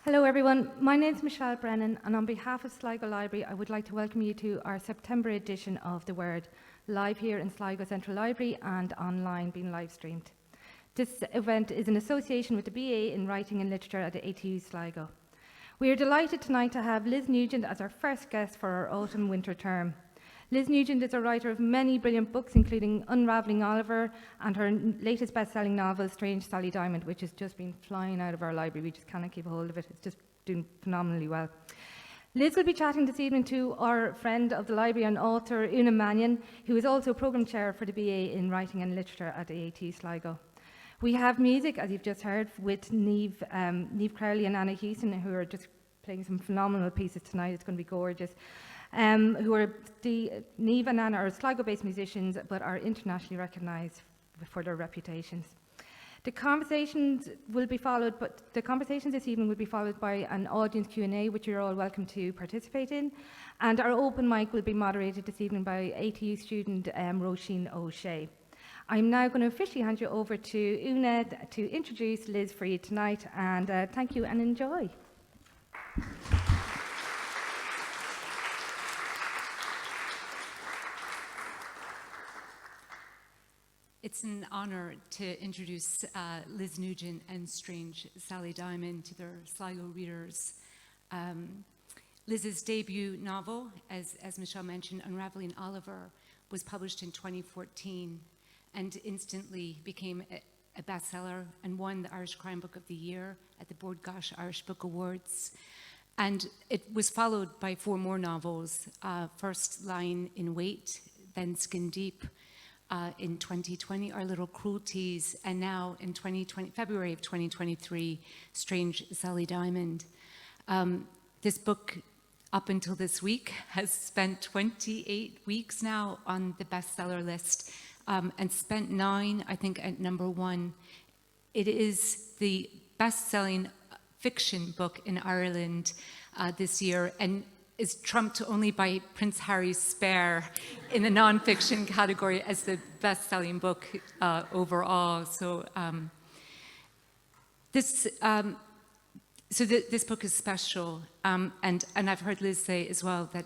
Hello everyone, my name is Michelle Brennan and on behalf of Sligo Library I would like to welcome you to our September edition of The Word, live here in Sligo Central Library and online being live streamed. This event is in association with the BA in Writing and Literature at the ATU Sligo. We are delighted tonight to have Liz Nugent as our first guest for our autumn-winter term. Liz Nugent is a writer of many brilliant books, including Unravelling Oliver and her latest best-selling novel, Strange Sally Diamond, which has just been flying out of our library. We just cannot keep a hold of it. It's just doing phenomenally well. Liz will be chatting this evening to our friend of the library and author, Una Mannion, who is also Programme Chair for the BA in Writing and Literature at the ATU Sligo. We have music, as you've just heard, with Niamh Crowley and Anna Houston, who are just playing some phenomenal pieces tonight. It's going to be gorgeous. Niamh and Anna are Sligo-based musicians, but are internationally recognised for their reputations. The conversations this evening will be followed by an audience Q&A, which you're all welcome to participate in, and our open mic will be moderated this evening by ATU student Roisin O'Shea. I'm now going to officially hand you over to Una to introduce Liz for you tonight, and thank you and enjoy. It's an honour to introduce Liz Nugent and Strange Sally Diamond to their Sligo readers. Liz's debut novel, as Michelle mentioned, Unravelling Oliver, was published in 2014 and instantly became a bestseller and won the Irish Crime Book of the Year at the Bord Gáis Irish Book Awards. And it was followed by 4 more novels, first Lying in Wait, then Skin Deep, in 2020, Our Little Cruelties, and now in February of 2023, Strange Sally Diamond. This book, up until this week, has spent 28 weeks now on the bestseller list, and spent 9, I think, at #1. It is the best-selling fiction book in Ireland this year, and is trumped only by Prince Harry's Spare in the non-fiction category as the best-selling book overall. So this book is special, and I've heard Liz say as well that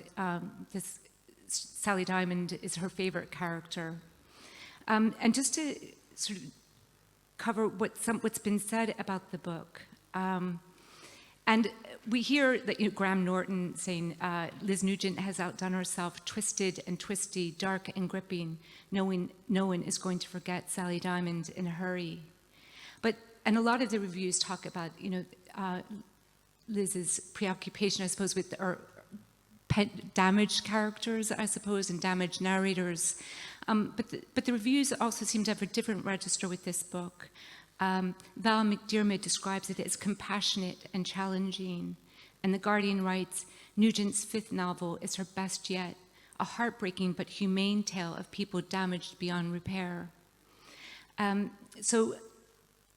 this Sally Diamond is her favorite character. And just to sort of cover what's been said about the book. And we hear that Graham Norton saying Liz Nugent has outdone herself, twisted and twisty, dark and gripping, knowing no one is going to forget Sally Diamond in a hurry. And a lot of the reviews talk about Liz's preoccupation, I suppose, with damaged characters, I suppose, and damaged narrators. But the reviews also seem to have a different register with this book. Val McDermott describes it as compassionate and challenging, and The Guardian writes, Nugent's 5th novel is her best yet, a heartbreaking but humane tale of people damaged beyond repair. So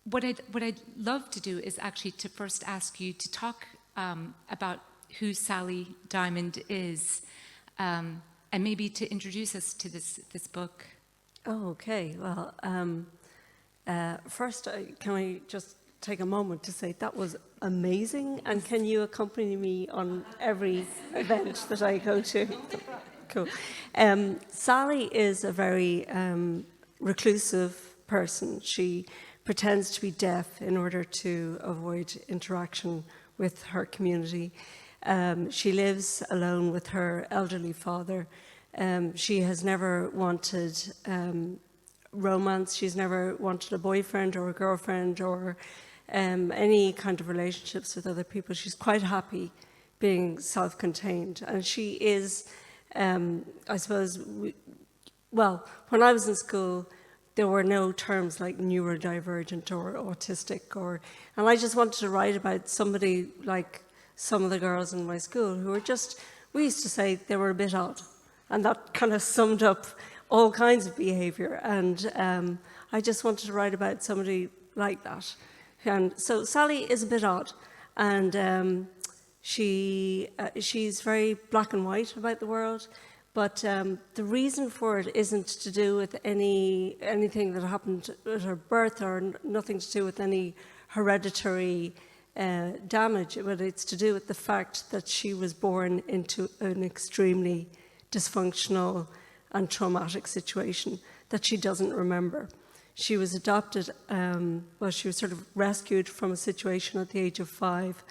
what I'd love to do is actually to first ask you to talk about who Sally Diamond is, and maybe to introduce us to this book. Oh, okay. Well, first, can I just take a moment to say that was amazing, and can you accompany me on every event that I go to? Cool. Sally is a very reclusive person. She pretends to be deaf in order to avoid interaction with her community. She lives alone with her elderly father. She has never wanted romance. She's never wanted a boyfriend or a girlfriend or any kind of relationships with other people. She's quite happy being self-contained. And she is, I suppose, well, when I was in school, there were no terms like neurodivergent or autistic, and I just wanted to write about somebody like some of the girls in my school who were just, we used to say they were a bit odd, and that kind of summed up all kinds of behaviour, and I just wanted to write about somebody like that. And so Sally is a bit odd, and she's very black and white about the world, but the reason for it isn't to do with anything that happened at her birth, or nothing to do with any hereditary damage, but it's to do with the fact that she was born into an extremely dysfunctional and traumatic situation that she doesn't remember. She was adopted, she was sort of rescued from a situation at the age of 5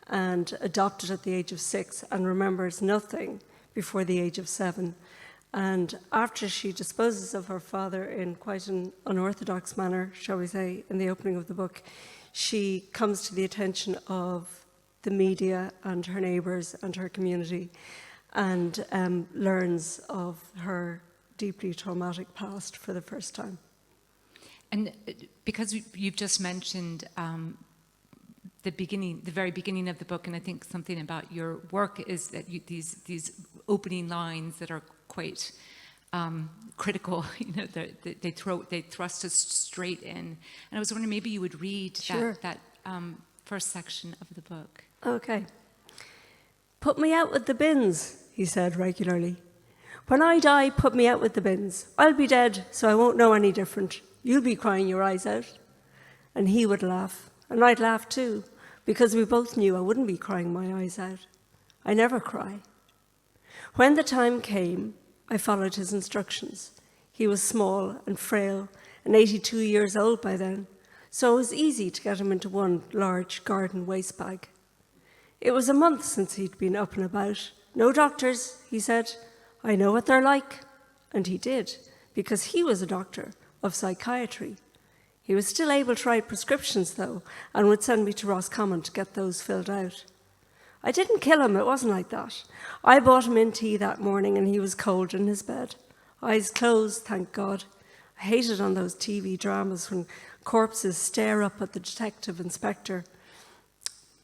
and adopted at the age of 6 and remembers nothing before the age of 7. And after she disposes of her father in quite an unorthodox manner, shall we say, in the opening of the book, she comes to the attention of the media and her neighbours and her community and learns of her deeply traumatic past for the first time. And because you've just mentioned the very beginning of the book, and I think something about your work is that these opening lines that are quite critical, they thrust us straight in. And I was wondering maybe you would read that first section of the book. Okay. "Put me out with the bins," he said regularly. "When I die, put me out with the bins. I'll be dead, so I won't know any different. You'll be crying your eyes out." And he would laugh, and I'd laugh too, because we both knew I wouldn't be crying my eyes out. I never cry. When the time came, I followed his instructions. He was small and frail, and 82 years old by then, so it was easy to get him into one large garden waste bag. It was a month since he'd been up and about. "No doctors," he said. "I know what they're like." And he did, because he was a doctor of psychiatry. He was still able to write prescriptions, though, and would send me to Roscommon to get those filled out. I didn't kill him, it wasn't like that. I bought him in tea that morning and he was cold in his bed. Eyes closed, thank God. I hated on those TV dramas when corpses stare up at the detective inspector.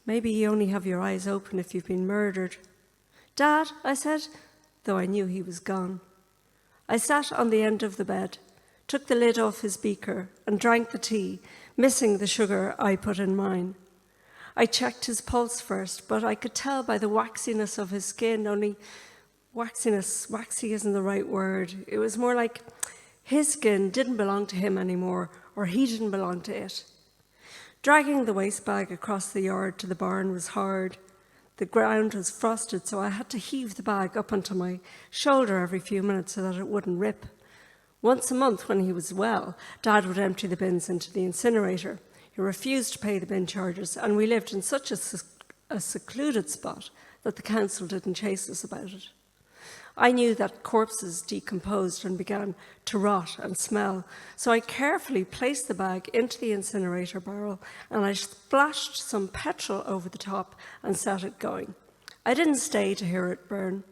Maybe you only have your eyes open if you've been murdered. "Dad," I said, though I knew he was gone. I sat on the end of the bed, took the lid off his beaker and drank the tea, missing the sugar I put in mine. I checked his pulse first, but I could tell by the waxiness of his skin, only waxy isn't the right word. It was more like his skin didn't belong to him anymore, or he didn't belong to it. Dragging the waste bag across the yard to the barn was hard. The ground was frosted, so I had to heave the bag up onto my shoulder every few minutes so that it wouldn't rip. Once a month, when he was well, Dad would empty the bins into the incinerator. He refused to pay the bin charges, and we lived in such a secluded spot that the council didn't chase us about it. I knew that corpses decomposed and began to rot and smell, so I carefully placed the bag into the incinerator barrel and I splashed some petrol over the top and set it going. I didn't stay to hear it burn.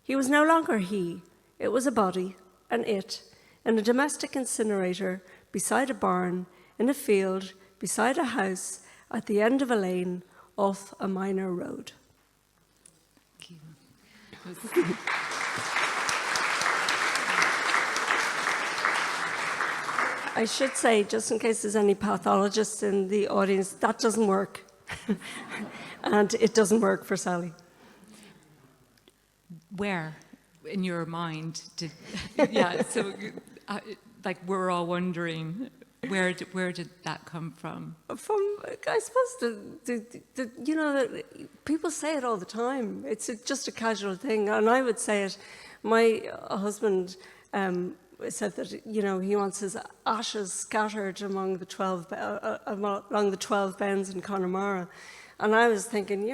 He was no longer he. It was a body, an it, in a domestic incinerator, beside a barn, in a field, beside a house, at the end of a lane, off a minor road. Thank you. I should say, just in case there's any pathologists in the audience, that doesn't work. And it doesn't work for Sally. Where in your mind did, like we're all wondering, where did that come from? From, I suppose, people say it all the time. It's just a casual thing. And I would say it. My husband said that, he wants his ashes scattered among the 12 bens in Connemara. And I was thinking,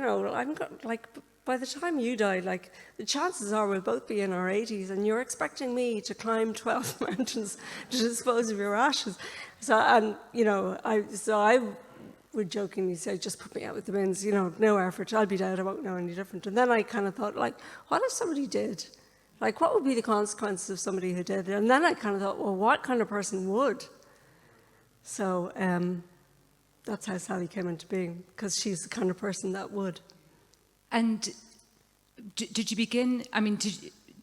by the time you die, the chances are we'll both be in our 80s, and you're expecting me to climb 12 mountains to dispose of your ashes. So I would jokingly say, just put me out with the bins, no effort, I'll be dead, I won't know any different. And then I kind of thought, what if somebody did? What would be the consequences of somebody who did? And then I kind of thought, well, what kind of person would? So that's how Sally came into being, because she's the kind of person that would. And did you begin,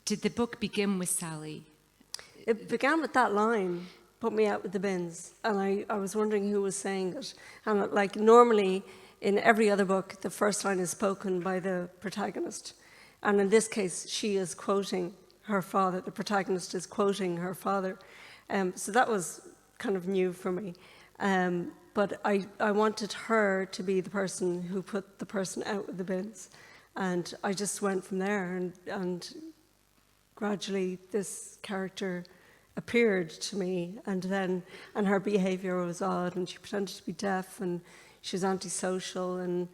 did the book begin with Sally? It began with that line, put me out with the bins. And I was wondering who was saying it. And normally, in every other book, the first line is spoken by the protagonist. And in this case, she is quoting her father. The protagonist is quoting her father. So that was kind of new for me. but I wanted her to be the person who put the person out with the bins. And I just went from there, and gradually this character appeared to me, and her behaviour was odd, and she pretended to be deaf, and she was antisocial, and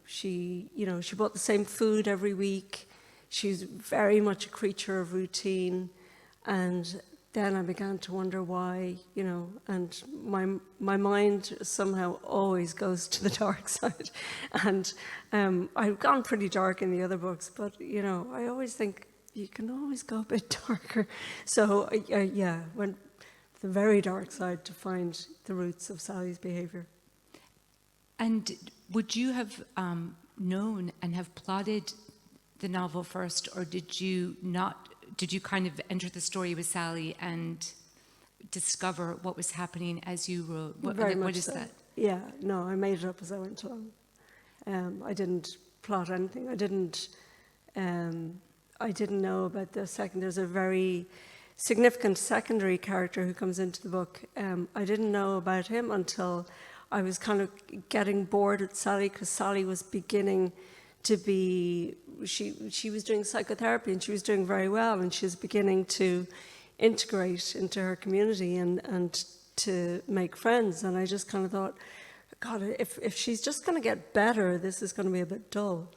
she bought the same food every week. She's very much a creature of routine, and then I began to wonder why, and my mind somehow always goes to the dark side, and I've gone pretty dark in the other books, but I always think you can always go a bit darker. So I went to the very dark side to find the roots of Sally's behaviour. And would you have known and have plotted the novel first, or did you not? Did you kind of enter the story with Sally and discover what was happening as you wrote? What is that? Yeah, no, I made it up as I went along. I didn't plot anything. I didn't know about the second. There's a very significant secondary character who comes into the book. I didn't know about him until I was kind of getting bored with Sally, because Sally was beginning to be, she was doing psychotherapy and she was doing very well, and she was beginning to integrate into her community and to make friends. And I just kind of thought, God, if she's just going to get better, this is going to be a bit dull.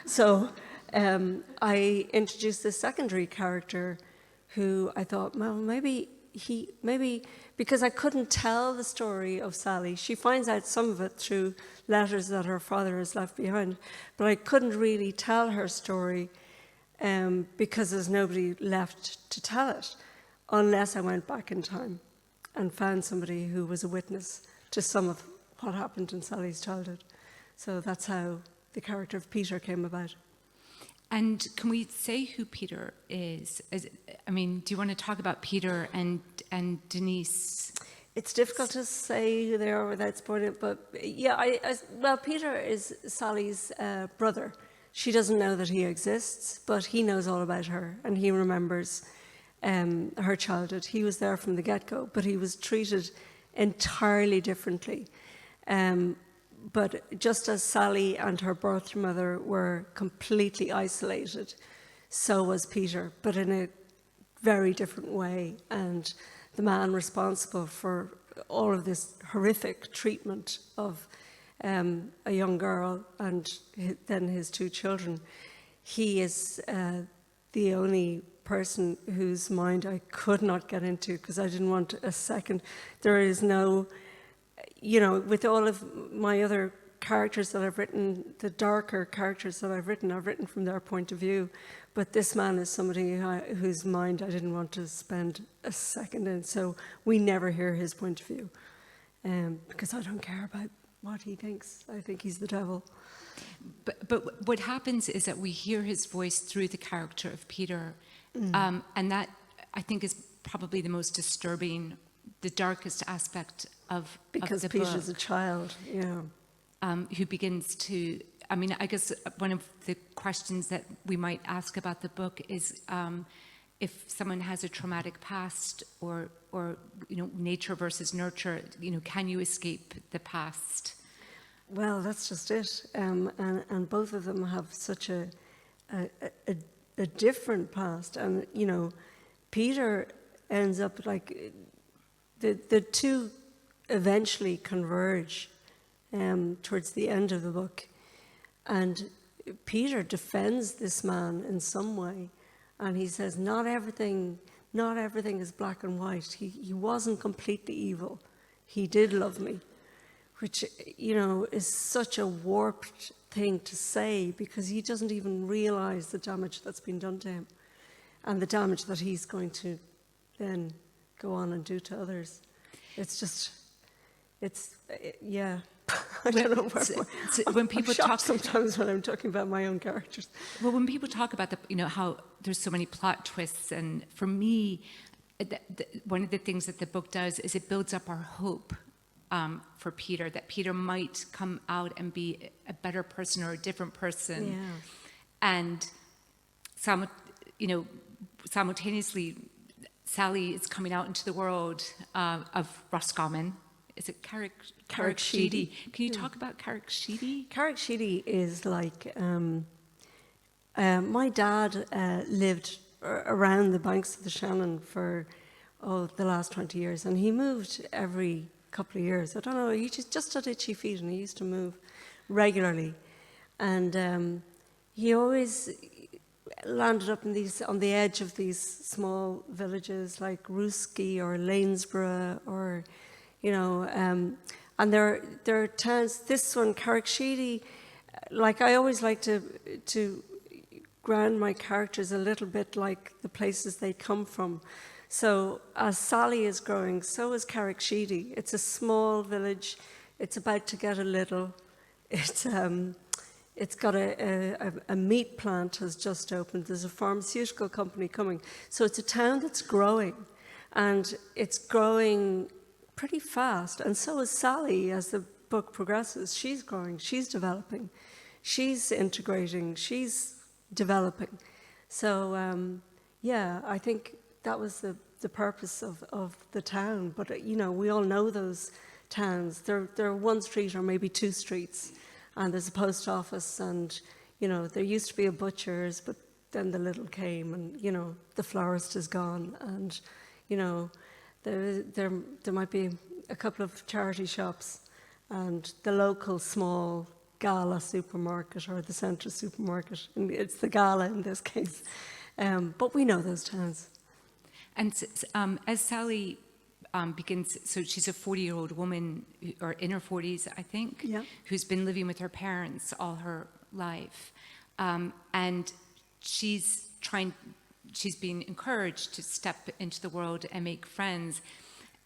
So I introduced this secondary character who I thought, well, maybe because I couldn't tell the story of Sally. She finds out some of it through letters that her father has left behind, but I couldn't really tell her story because there's nobody left to tell it, unless I went back in time and found somebody who was a witness to some of what happened in Sally's childhood. So that's how the character of Peter came about. And can we say who Peter is? Do you want to talk about Peter and Denise? It's difficult to say who they are without spoiling it, but yeah, well, Peter is Sally's brother. She doesn't know that he exists, but he knows all about her, and he remembers her childhood. He was there from the get-go, but he was treated entirely differently. But just as Sally and her birth mother were completely isolated, so was Peter, but in a very different way. And the man responsible for all of this horrific treatment of a young girl and then his two children, he is the only person whose mind I could not get into, because I didn't want a second. There is no... with all of my other characters that I've written, the darker characters that I've written from their point of view. But this man is somebody whose mind I didn't want to spend a second in. So we never hear his point of view, because I don't care about what he thinks. I think he's the devil. But what happens is that we hear his voice through the character of Peter. And that, I think, is probably the most disturbing, the darkest aspect of the book. Because Peter's a child, yeah. Who begins to, I guess one of the questions that we might ask about the book is if someone has a traumatic past or nature versus nurture, can you escape the past? Well, that's just it. And both of them have such a different past. And, Peter ends up like, the two eventually converge towards the end of the book. And Peter defends this man in some way. And he says, not everything is black and white. He wasn't completely evil. He did love me, which, is such a warped thing to say, because he doesn't even realize the damage that's been done to him and the damage that he's going to then go on and do to others. Yeah. I don't know when people talk sometimes when I'm talking about my own characters. Well, when people talk about how there's so many plot twists, and for me, one of the things that the book does is it builds up our hope for Peter, that Peter might come out and be a better person or a different person. Yeah. And simultaneously, Sally is coming out into the world of Roscommon is it Carrick-Sheedy. Can you talk about Carrick-Sheedy? Carrick-Sheedy is like, my dad lived around the banks of the Shannon for the last 20 years, and he moved every couple of years. I don't know, he just had itchy feet, and he used to move regularly. And he always landed up on the edge of these small villages like Ruski or Lanesborough, or, and there are towns. This one, Carrick-Sheedy, like I always like to ground my characters a little bit like the places they come from. So as Sally is growing, so is Carrick-Sheedy. It's a small village. It's about to get a little. It's got a meat plant has just opened. There's a pharmaceutical company coming. So it's a town that's growing, and it's growing pretty fast. And so is Sally as the book progresses. She's growing, she's developing, she's integrating, she's developing. So yeah, I think that was the purpose of the town. But we all know those towns. They're one street or maybe two streets, and there's a post office, and there used to be a butcher's, but then the Lidl came, and the florist is gone, and there might be a couple of charity shops, and the local small Gala supermarket, or the Central supermarket. And it's the Gala in this case. But we know those towns. And as Sally begins, so she's a 40-year-old woman, or in her 40s, I think, yeah, who's been living with her parents all her life. And she's been encouraged to step into the world and make friends.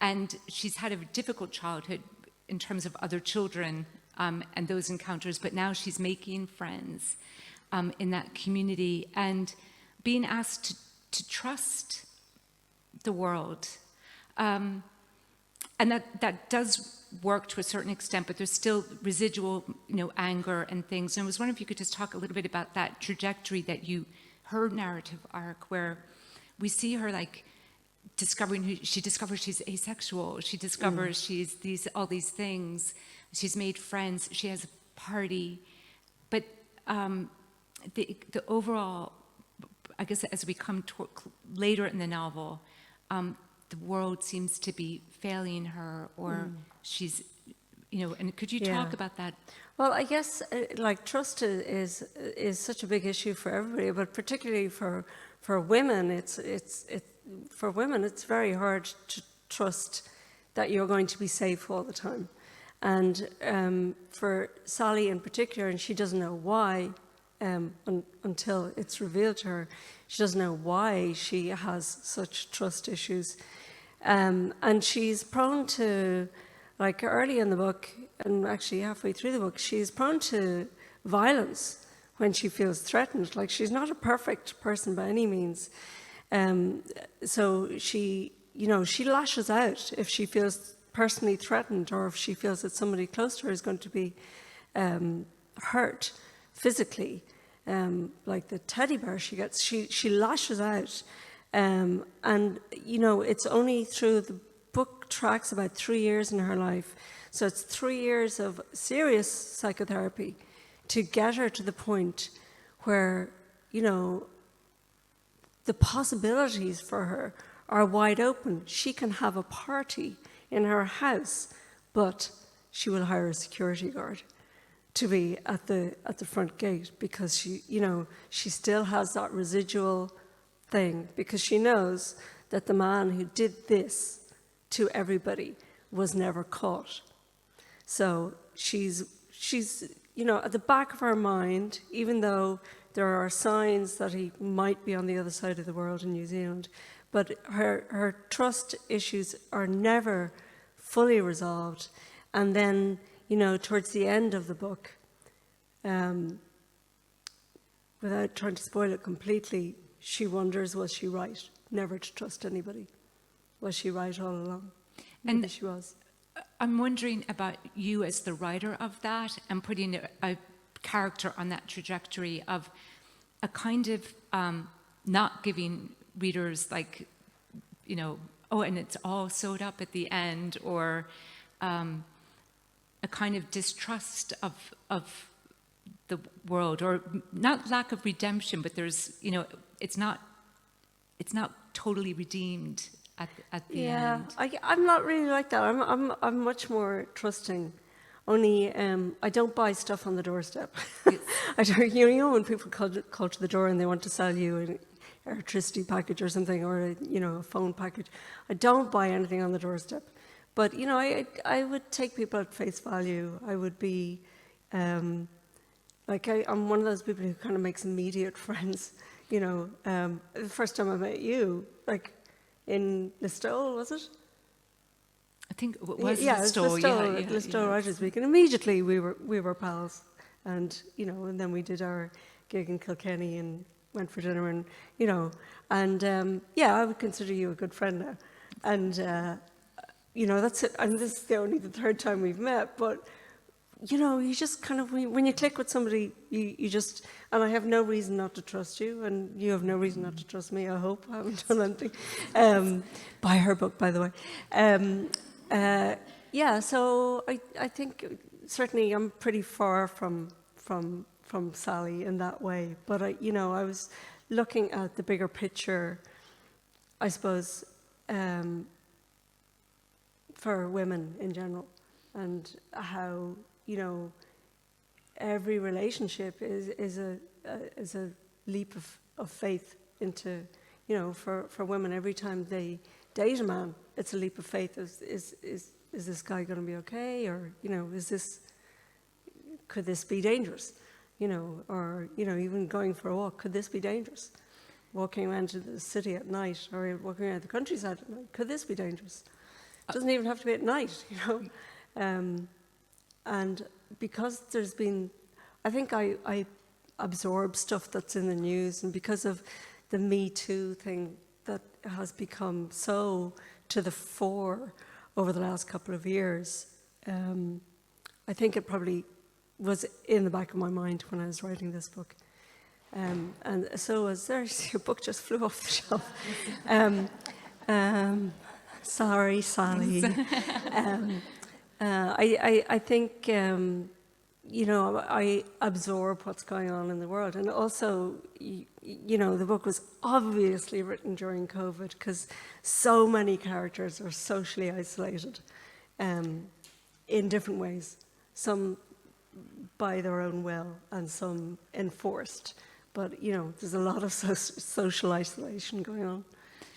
And she's had a difficult childhood in terms of other children and those encounters, but now she's making friends in that community and being asked to trust the world. And that does work to a certain extent, but there's still residual, anger and things. And I was wondering if you could just talk a little bit about that trajectory her narrative arc, where we see her like discovering she discovers she's asexual. She discovers she's all these things. She's made friends. She has a party, but the overall, I guess, as we come later in the novel, the world seems to be failing her, or she's, and could you talk about that? Well, I guess like trust is such a big issue for everybody, but particularly for women, for women it's very hard to trust that you're going to be safe all the time. And for Sally in particular, and she doesn't know why until it's revealed to her, she doesn't know why she has such trust issues. And she's prone to, like early in the book, and actually halfway through the book, she's prone to violence when she feels threatened. Like, she's not a perfect person by any means. So she lashes out if she feels personally threatened, or if she feels that somebody close to her is going to be hurt physically. Like the teddy bear she gets, she lashes out. And, it's only through the book tracks about 3 years in her life. So it's 3 years of serious psychotherapy to get her to the point where, the possibilities for her are wide open. She can have a party in her house, but she will hire a security guard to be at the front gate, because she still has that residual thing, because she knows that the man who did this to everybody was never caught. So she's at the back of her mind, even though there are signs that he might be on the other side of the world in New Zealand, but her trust issues are never fully resolved. And then, towards the end of the book, without trying to spoil it completely, she wonders, was she right never to trust anybody? Was she right all along? Maybe she was. I'm wondering about you as the writer of that, and putting a character on that trajectory of a kind of not giving readers and it's all sewed up at the end, or a kind of distrust of the world, or not lack of redemption, but there's, you know, it's not totally redeemed at the end. I'm not really like that. I'm much more trusting. Only I don't buy stuff on the doorstep. I don't, you know when people call to the door and they want to sell you an electricity package or something, or a phone package. I don't buy anything on the doorstep. But you know, I would take people at face value. I would be I'm one of those people who kind of makes immediate friends. You know, the first time I met you, like in Listowel, was it? I think it was Listowel, Listowel, Listowel Writers Week, and immediately we were pals, and and then we did our gig in Kilkenny and went for dinner, and I would consider you a good friend now, and that's it. And this is only the third time we've met, but you just kind of when you click with somebody, you just, and I have no reason not to trust you, and you have no reason not to trust me. I hope I haven't done anything. Buy her book, by the way. So I think certainly I'm pretty far from Sally in that way. But I was looking at the bigger picture, I suppose, for women in general, and how every relationship is a leap of faith into, for women. Every time they date a man, it's a leap of faith. Is this guy going to be okay, or could this be dangerous, or even going for a walk, could this be dangerous? Walking around to the city at night, or walking around the countryside at night, could this be dangerous? It doesn't even have to be at night, and because there's been, I think I absorb stuff that's in the news, and because of the Me Too thing that has become so to the fore over the last couple of years, I think it probably was in the back of my mind when I was writing this book. And so was there. Your book just flew off the shelf. Sorry, Sally. I think, I absorb what's going on in the world. And also, the book was obviously written during COVID because so many characters are socially isolated in different ways. Some by their own will and some enforced. But, there's a lot of social isolation going on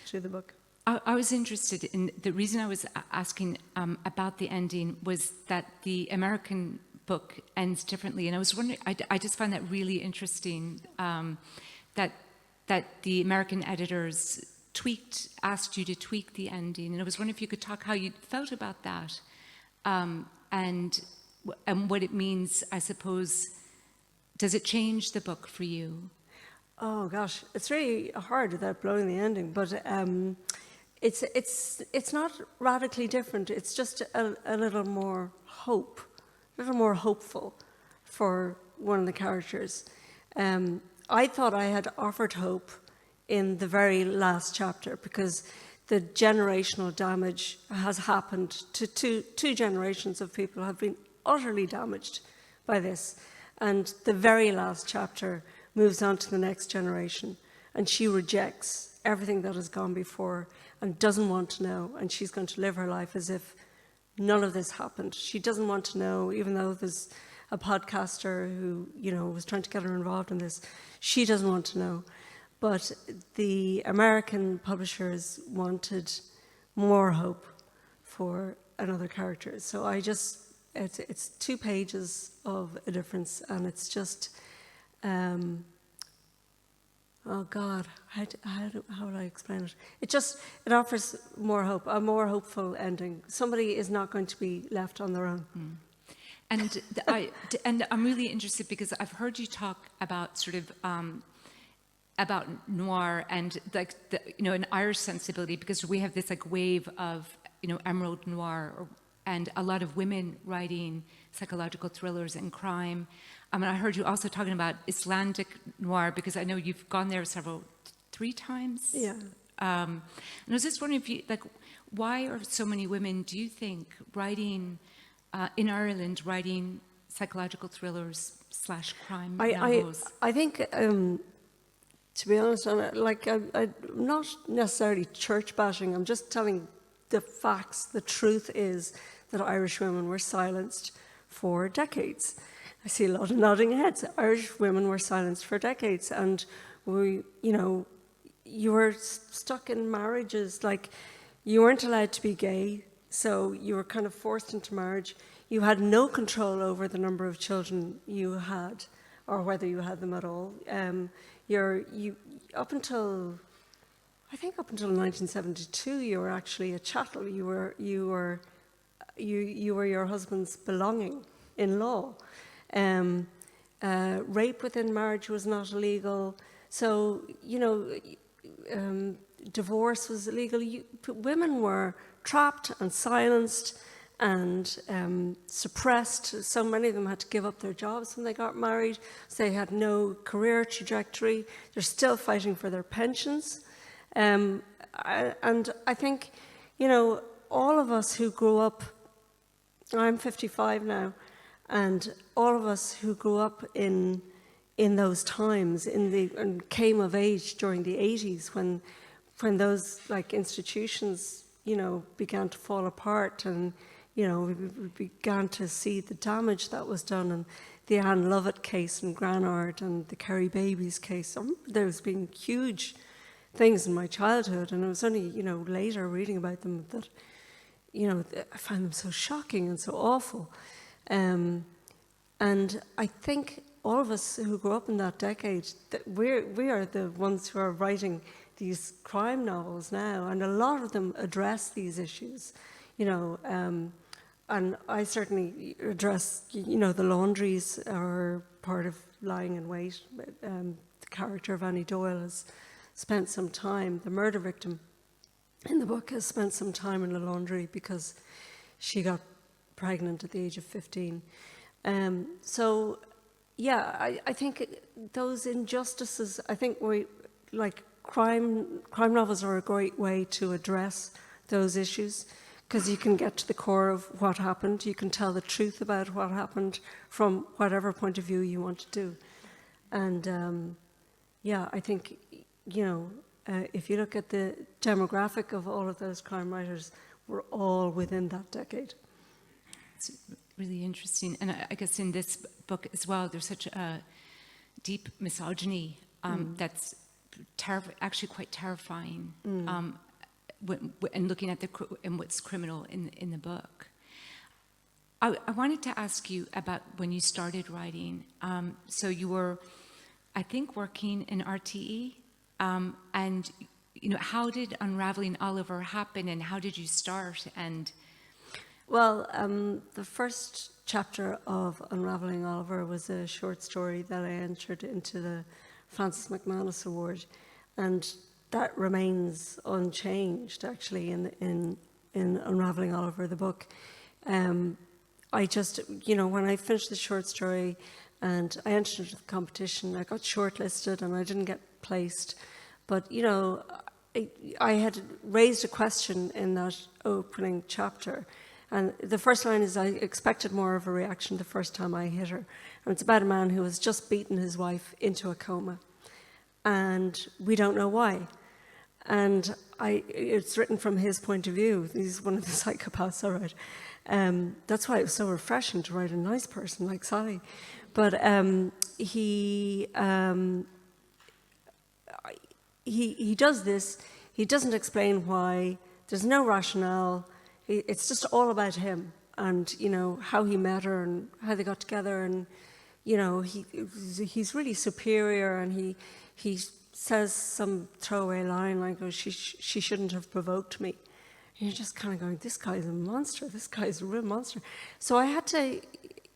through the book. I was interested in, the reason I was asking about the ending was that the American book ends differently, and I was wondering, I just find that really interesting, that the American editors asked you to tweak the ending, and I was wondering if you could talk how you felt about that, and what it means, I suppose. Does it change the book for you? Oh gosh, it's really hard without blowing the ending, but it's not radically different. It's just a little more hope, a little more hopeful for one of the characters. I thought I had offered hope in the very last chapter because the generational damage has happened to two generations of people have been utterly damaged by this. And the very last chapter moves on to the next generation, and she rejects everything that has gone before and doesn't want to know, and she's going to live her life as if none of this happened. She doesn't want to know, even though there's a podcaster who, was trying to get her involved in this. She doesn't want to know. But the American publishers wanted more hope for another character. So it's 2 pages of a difference, and it's just, oh God, how would I explain it? It offers more hope, a more hopeful ending. Somebody is not going to be left on their own. Mm. And I'm really interested because I've heard you talk about sort of about noir and like an Irish sensibility, because we have this like wave of emerald noir and a lot of women writing psychological thrillers and crime. I heard you also talking about Icelandic noir, because I know you've gone there 3 times. Yeah. And I was just wondering if you, like, why are so many women, do you think, writing, in Ireland, writing psychological thrillers / crime novels? I think, to be honest, I'm not necessarily church bashing, I'm just telling the facts. The truth is that Irish women were silenced for decades. I see a lot of nodding heads. Irish women were silenced for decades, and you were stuck in marriages, like you weren't allowed to be gay, so you were kind of forced into marriage. You had no control over the number of children you had, or whether you had them at all. Up until 1972, you were actually a chattel. You were your husband's belonging in law. Rape within marriage was not illegal. So, divorce was illegal. Women were trapped and silenced and suppressed. So many of them had to give up their jobs when they got married. So they had no career trajectory. They're still fighting for their pensions. And I think, all of us who grew up, I'm 55 now, and all of us who grew up in those times, and came of age during the 80s when those institutions, began to fall apart, and we began to see the damage that was done, and the Anne Lovett case in Granard and the Kerry Babies case. There's been huge things in my childhood, and it was only later reading about them that I find them so shocking and so awful. And I think all of us who grew up in that decade, that we are the ones who are writing these crime novels now, and a lot of them address these issues, and I certainly address, the laundries are part of Lying in Wait. The character of Annie Doyle has spent some time, the murder victim in the book has spent some time in the laundry because she got pregnant at the age of 15. So, yeah, I think those injustices, I think crime novels are a great way to address those issues, because you can get to the core of what happened. You can tell the truth about what happened from whatever point of view you want to do. And I think, if you look at the demographic of all of those crime writers, we're all within that decade. It's really interesting. And I guess in this book as well, there's such a deep misogyny that's actually quite terrifying. And looking at and what's criminal in the book. I wanted to ask you about when you started writing. So you were, I think, working in RTE, and how did Unraveling Oliver happen, and how did you start? And well, the first chapter of Unraveling Oliver was a short story that I entered into the Francis McManus Award, and that remains unchanged, actually, in Unraveling Oliver, the book. I just, when I finished the short story and I entered into the competition, I got shortlisted and I didn't get placed. But, I had raised a question in that opening chapter. And the first line is, I expected more of a reaction the first time I hit her. And it's about a man who has just beaten his wife into a coma. And we don't know why. And it's written from his point of view. He's one of the psychopaths I write. That's why it was so refreshing to write a nice person like Sally. But he does this. He doesn't explain why. There's no rationale. It's just all about him and, how he met her and how they got together. And, he's really superior, and he says some throwaway line like, oh, she shouldn't have provoked me. And you're just kind of going, this guy's a monster. This guy's a real monster. So I had to,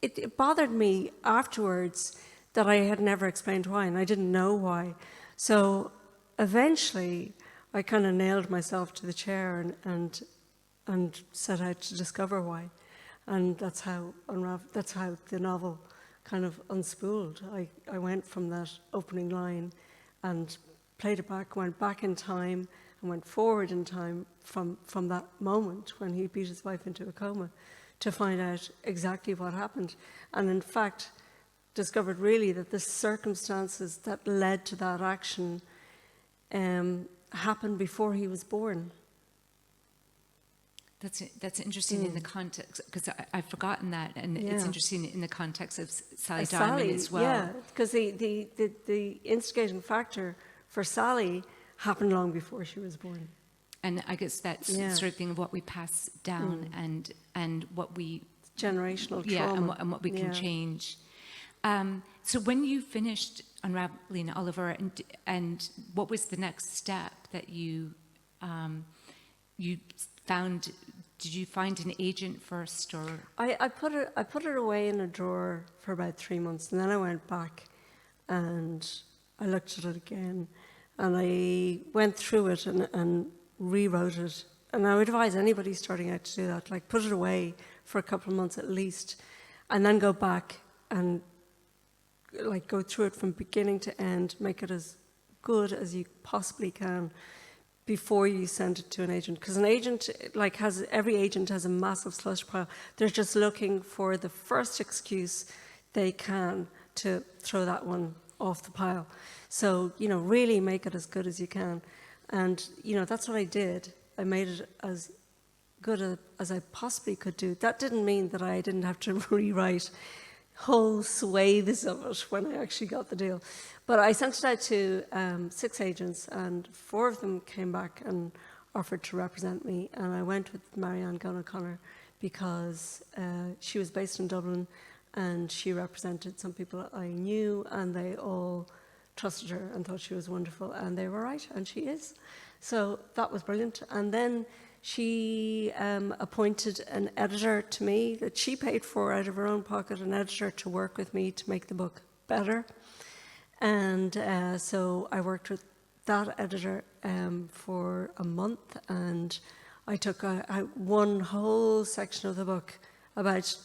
it bothered me afterwards that I had never explained why, and I didn't know why. So eventually I kind of nailed myself to the chair and set out to discover why. And that's how the novel kind of unspooled. I went from that opening line and played it back, went back in time and went forward in time from that moment when he beat his wife into a coma to find out exactly what happened. And in fact, discovered really that the circumstances that led to that action happened before he was born. That's interesting in the context, because I've forgotten that, and Yeah. it's interesting in the context of Sally Sally, Diamond as well. Yeah, because the instigating factor for Sally happened long before she was born. And I guess that's Yeah. sort of thing of what we pass down and what we Generational trauma. yeah, and what we can change. So when you finished unraveling Oliver, and what was the next step that you found? Did you find an agent first, or I put it away in a drawer for about 3 months, and then I went back and I looked at it again, and I went through it and rewrote it. And I would advise anybody starting out to do that, like put it away for a couple of months at least, and then go back and like go through it from beginning to end, make it as good as you possibly can before you send it to an agent. Because an agent, like every agent has a massive slush pile. They're just looking for the first excuse they can to throw that one off the pile. So, really make it as good as you can. And, that's what I did. I made it as good as I possibly could do. That didn't mean that I didn't have to rewrite whole swathes of it when I actually got the deal. But I sent it out to 6 agents, and 4 of them came back and offered to represent me. And I went with Marianne Gunn O'Connor because she was based in Dublin, and she represented some people I knew, and they all trusted her and thought she was wonderful, and they were right, and she is. So that was brilliant. And then she appointed an editor to me that she paid for out of her own pocket, an editor to work with me to make the book better. And so I worked with that editor for a month, and I took one whole section of the book, about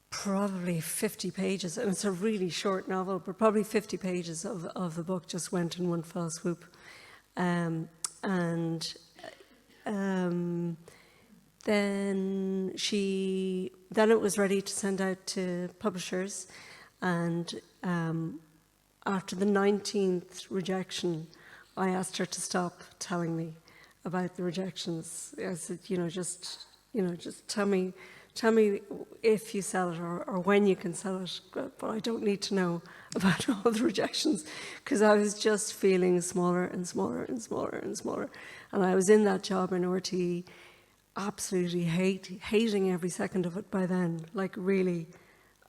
probably 50 pages, and it's a really short novel, but probably 50 pages of the book just went in one fell swoop. Then it was ready to send out to publishers, and after the 19th rejection, I asked her to stop telling me about the rejections. I said, just tell me if you sell it or when you can sell it, but I don't need to know about all the rejections, because I was just feeling smaller and smaller and smaller and smaller. And I was in that job in RTE, absolutely hating every second of it by then. Like really,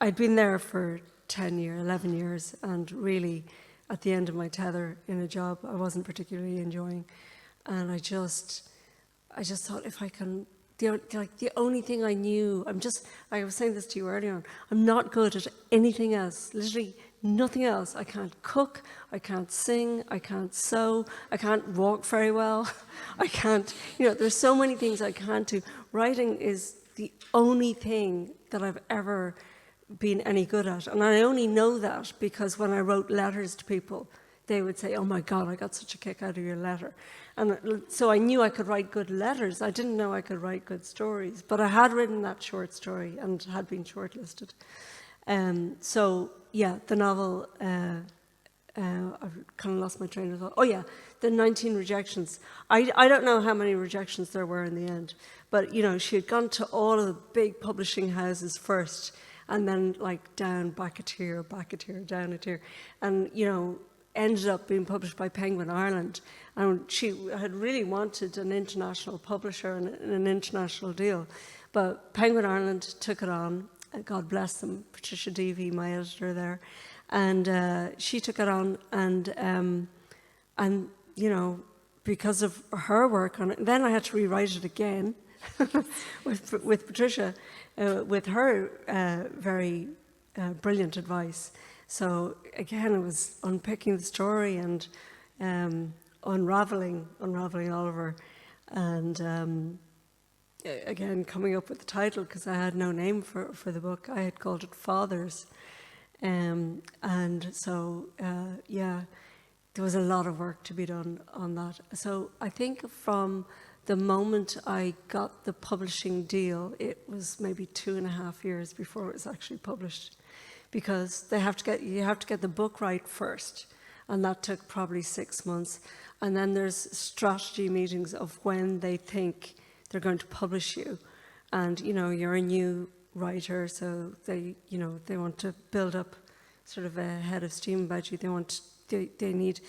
I'd been there for 11 years, and really at the end of my tether in a job I wasn't particularly enjoying. And I just thought, if I can, the only thing I knew, I was saying this to you earlier on, I'm not good at anything else, literally nothing else. I can't cook, I can't sing, I can't sew, I can't walk very well, I can't, there's so many things I can't do. Writing is the only thing that I've ever been any good at. And I only know that because when I wrote letters to people, they would say, "Oh my God, I got such a kick out of your letter." And so I knew I could write good letters. I didn't know I could write good stories, but I had written that short story and had been shortlisted. So yeah, the novel, I've kind of lost my train of thought. Oh yeah, the 19 rejections. I don't know how many rejections there were in the end, but she had gone to all of the big publishing houses first, and then like back a tier, down a tier, and ended up being published by Penguin Ireland. And she had really wanted an international publisher and an international deal, but Penguin Ireland took it on. God bless them, Patricia Deavy, my editor there, and she took it on, and because of her work on it, then I had to rewrite it again with Patricia, with her very brilliant advice. So again, it was unpicking the story and unraveling Oliver, and again coming up with the title, because I had no name for the book. I had called it Fathers, and so there was a lot of work to be done on that. So I think from the moment I got the publishing deal, it was maybe 2.5 years before it was actually published, because you have to get the book right first, and that took probably 6 months. And then there's strategy meetings of when they think they're going to publish you, and you're a new writer, so they want to build up sort of a head of steam about you. They need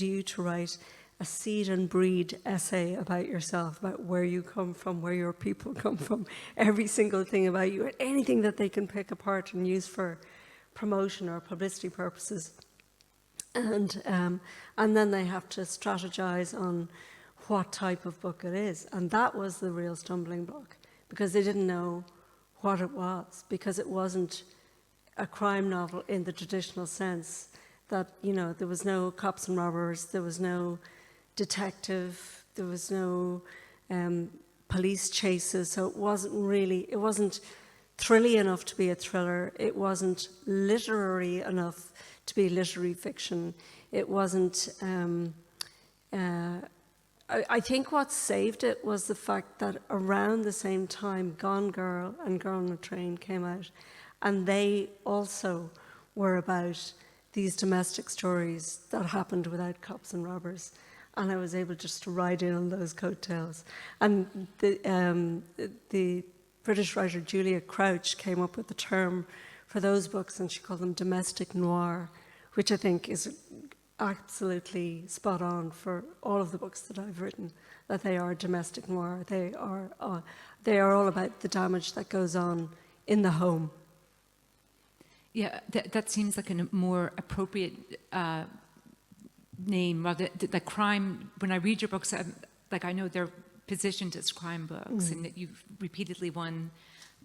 you to write a seed and breed essay about yourself, about where you come from, where your people come from, every single thing about you, and anything that they can pick apart and use for promotion or publicity purposes. And then they have to strategize on what type of book it is. And that was the real stumbling block, because they didn't know what it was, because it wasn't a crime novel in the traditional sense that, there was no cops and robbers, there was no detective, there was no police chases, so it wasn't thrilly enough to be a thriller, it wasn't literary enough to be literary fiction, it wasn't... I think what saved it was the fact that around the same time Gone Girl and Girl on a Train came out, and they also were about these domestic stories that happened without cops and robbers. And I was able just to ride in on those coattails. And the British writer Julia Crouch came up with the term for those books, and she called them domestic noir, which I think is absolutely spot on for all of the books that I've written, that they are domestic noir. They are all about the damage that goes on in the home. Yeah, that seems like a more appropriate name. Rather, the crime. When I read your books, I know they're positioned as crime books, and that you've repeatedly won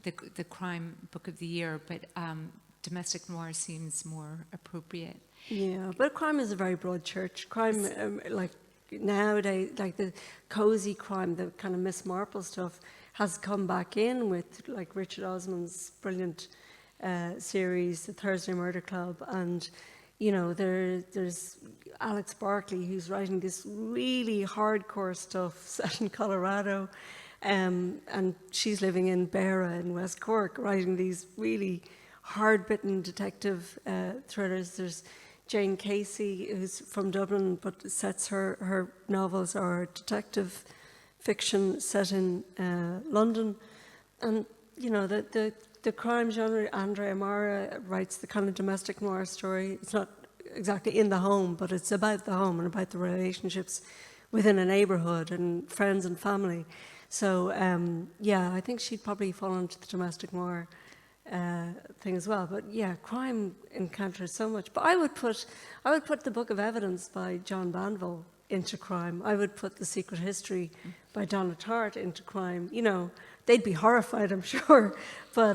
the crime book of the year. But domestic noir seems more appropriate. Yeah, but crime is a very broad church. Crime, like nowadays, like the cozy crime, the kind of Miss Marple stuff, has come back in with like Richard Osman's brilliant series, The Thursday Murder Club, and there's Alex Barkley, who's writing this really hardcore stuff set in Colorado, and she's living in Beara in West Cork, writing these really hard-bitten detective thrillers. There's Jane Casey, who's from Dublin, but sets her novels are detective fiction set in London. And, the crime genre, Andrea Mara writes the kind of domestic noir story. It's not exactly in the home, but it's about the home and about the relationships within a neighbourhood and friends and family. So, I think she'd probably fall into the domestic noir thing as well. But yeah, crime encounters so much. But I would put The Book of Evidence by John Banville into crime. I would put The Secret History by Donna Tartt into crime. They'd be horrified, I'm sure. But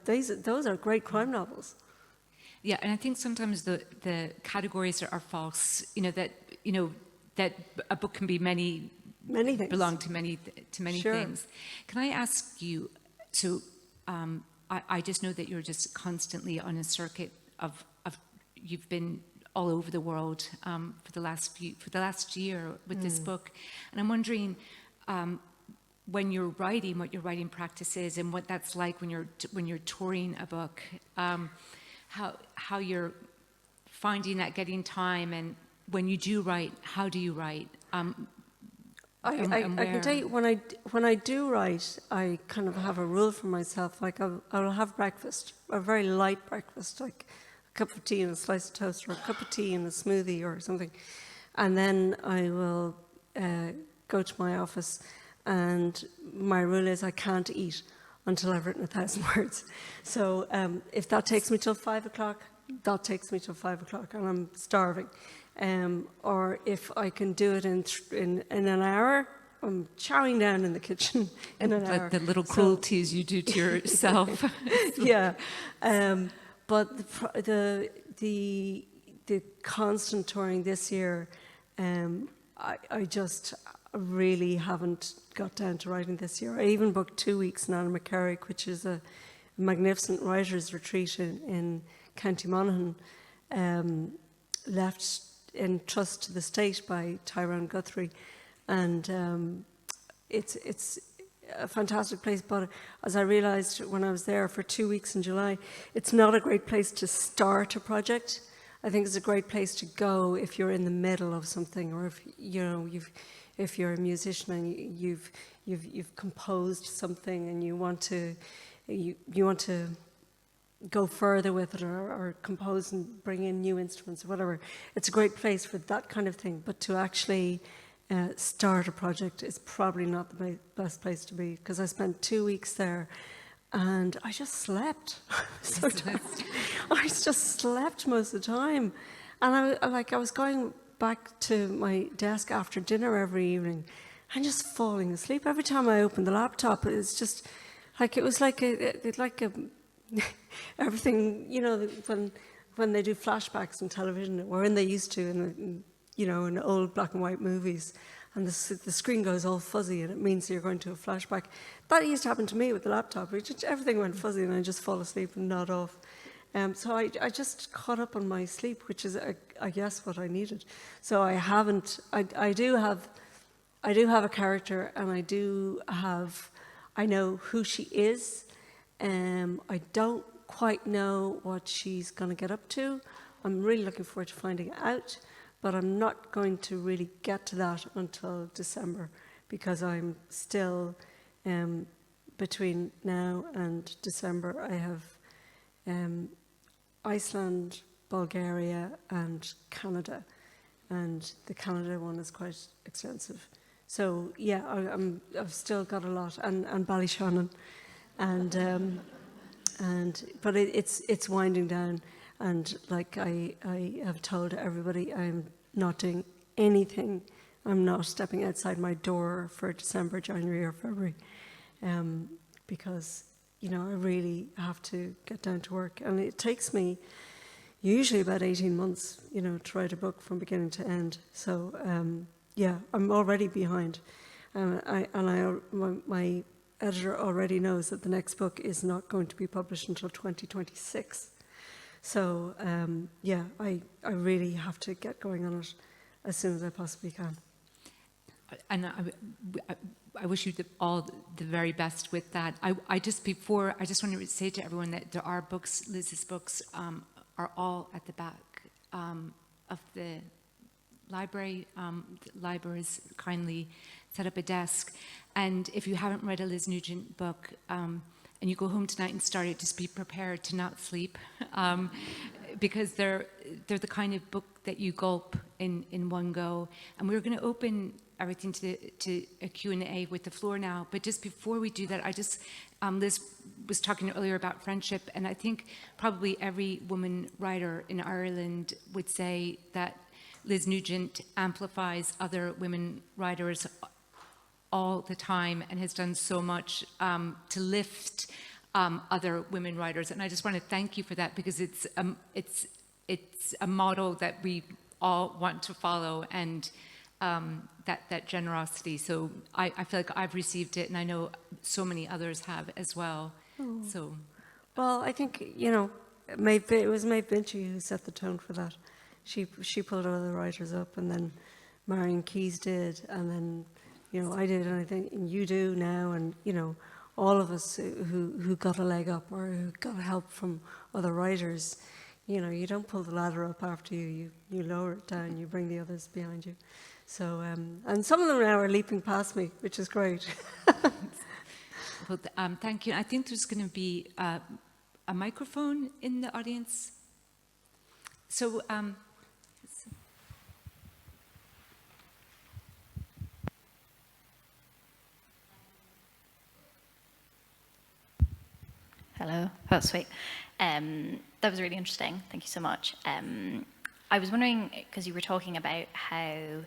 those are great crime novels. Yeah, and I think sometimes the categories are false. That a book can be many things, belong to many sure. things. Can I ask you? So. I just know that you're just constantly on a circuit of you've been all over the world for the last year with this book, and I'm wondering when you're writing, what your writing practice is, and what that's like when you're touring a book, how you're finding that getting time, and when you do write, how do you write? I can tell you, when I do write, I kind of have a rule for myself. Like I'll have breakfast, a very light breakfast, like a cup of tea and a slice of toast, or a cup of tea and a smoothie or something. And then I will go to my office, and my rule is I can't eat until I've written 1,000 words. So if that takes me till 5 o'clock, that takes me till 5 o'clock, and I'm starving. Or if I can do it in an hour, I'm chowing down in the kitchen in an hour. The little cruelties you do to yourself. Yeah, but the constant touring this year, I just really haven't got down to writing this year. I even booked 2 weeks in Annaghmakerrig, which is a magnificent writers' retreat in County Monaghan. left in trust to the state by Tyrone Guthrie, and it's a fantastic place. But as I realised when I was there for 2 weeks in July, it's not a great place to start a project. I think it's a great place to go if you're in the middle of something, or if you're a musician and you've composed something and you want to go further with it, or compose and bring in new instruments or whatever. It's a great place for that kind of thing. But to actually start a project is probably not the best place to be, because I spent 2 weeks there and I just slept. So tired. I just slept most of the time. And I was going back to my desk after dinner every evening and just falling asleep. Every time I opened the laptop, it was just like, it was like a everything, when they do flashbacks on television, or when they used to in old black and white movies, and the screen goes all fuzzy and it means you're going to a flashback. That used to happen to me with the laptop. Everything went fuzzy and I just fall asleep and nod off. So I just caught up on my sleep, which is, I guess, what I needed. So I do have a character, and I know who she is. I don't quite know what she's going to get up to. I'm really looking forward to finding out, but I'm not going to really get to that until December, because I'm still, between now and December, I have Iceland, Bulgaria and Canada, and the Canada one is quite extensive. So yeah, I've still got a lot, and Ballyshannon. But it's winding down, and like I have told everybody, I'm not doing anything. I'm not stepping outside my door for December, January, or February, because I really have to get down to work, and it takes me usually about 18 months, to write a book from beginning to end. So yeah, I'm already behind, my editor already knows that the next book is not going to be published until 2026. So yeah, I really have to get going on it as soon as I possibly can. And I wish you all the very best with that. I just want to say to everyone that there are books, Liz's books are all at the back of the library. The library has kindly set up a desk. And if you haven't read a Liz Nugent book, and you go home tonight and start it, just be prepared to not sleep, because they're the kind of book that you gulp in one go. And we're going to open everything to a Q&A with the floor now. But just before we do that, Liz was talking earlier about friendship, and I think probably every woman writer in Ireland would say that Liz Nugent amplifies other women writers all the time, and has done so much to lift other women writers. And I just want to thank you for that, because it's a model that we all want to follow, and that generosity. So I feel like I've received it, and I know so many others have as well. Oh. So, well, I think it was Maeve Binchy who set the tone for that. She pulled other writers up, and then Marion Keyes did, and then I did, and I think you do now, and all of us who got a leg up or who got help from other writers. You don't pull the ladder up after you lower it down. You bring the others behind you. So and some of them now are leaping past me, which is great. Well, thank you. I think there's going to be a microphone in the audience. So. Hello. Oh, sweet. That was really interesting. Thank you so much. I was wondering, because you were talking about how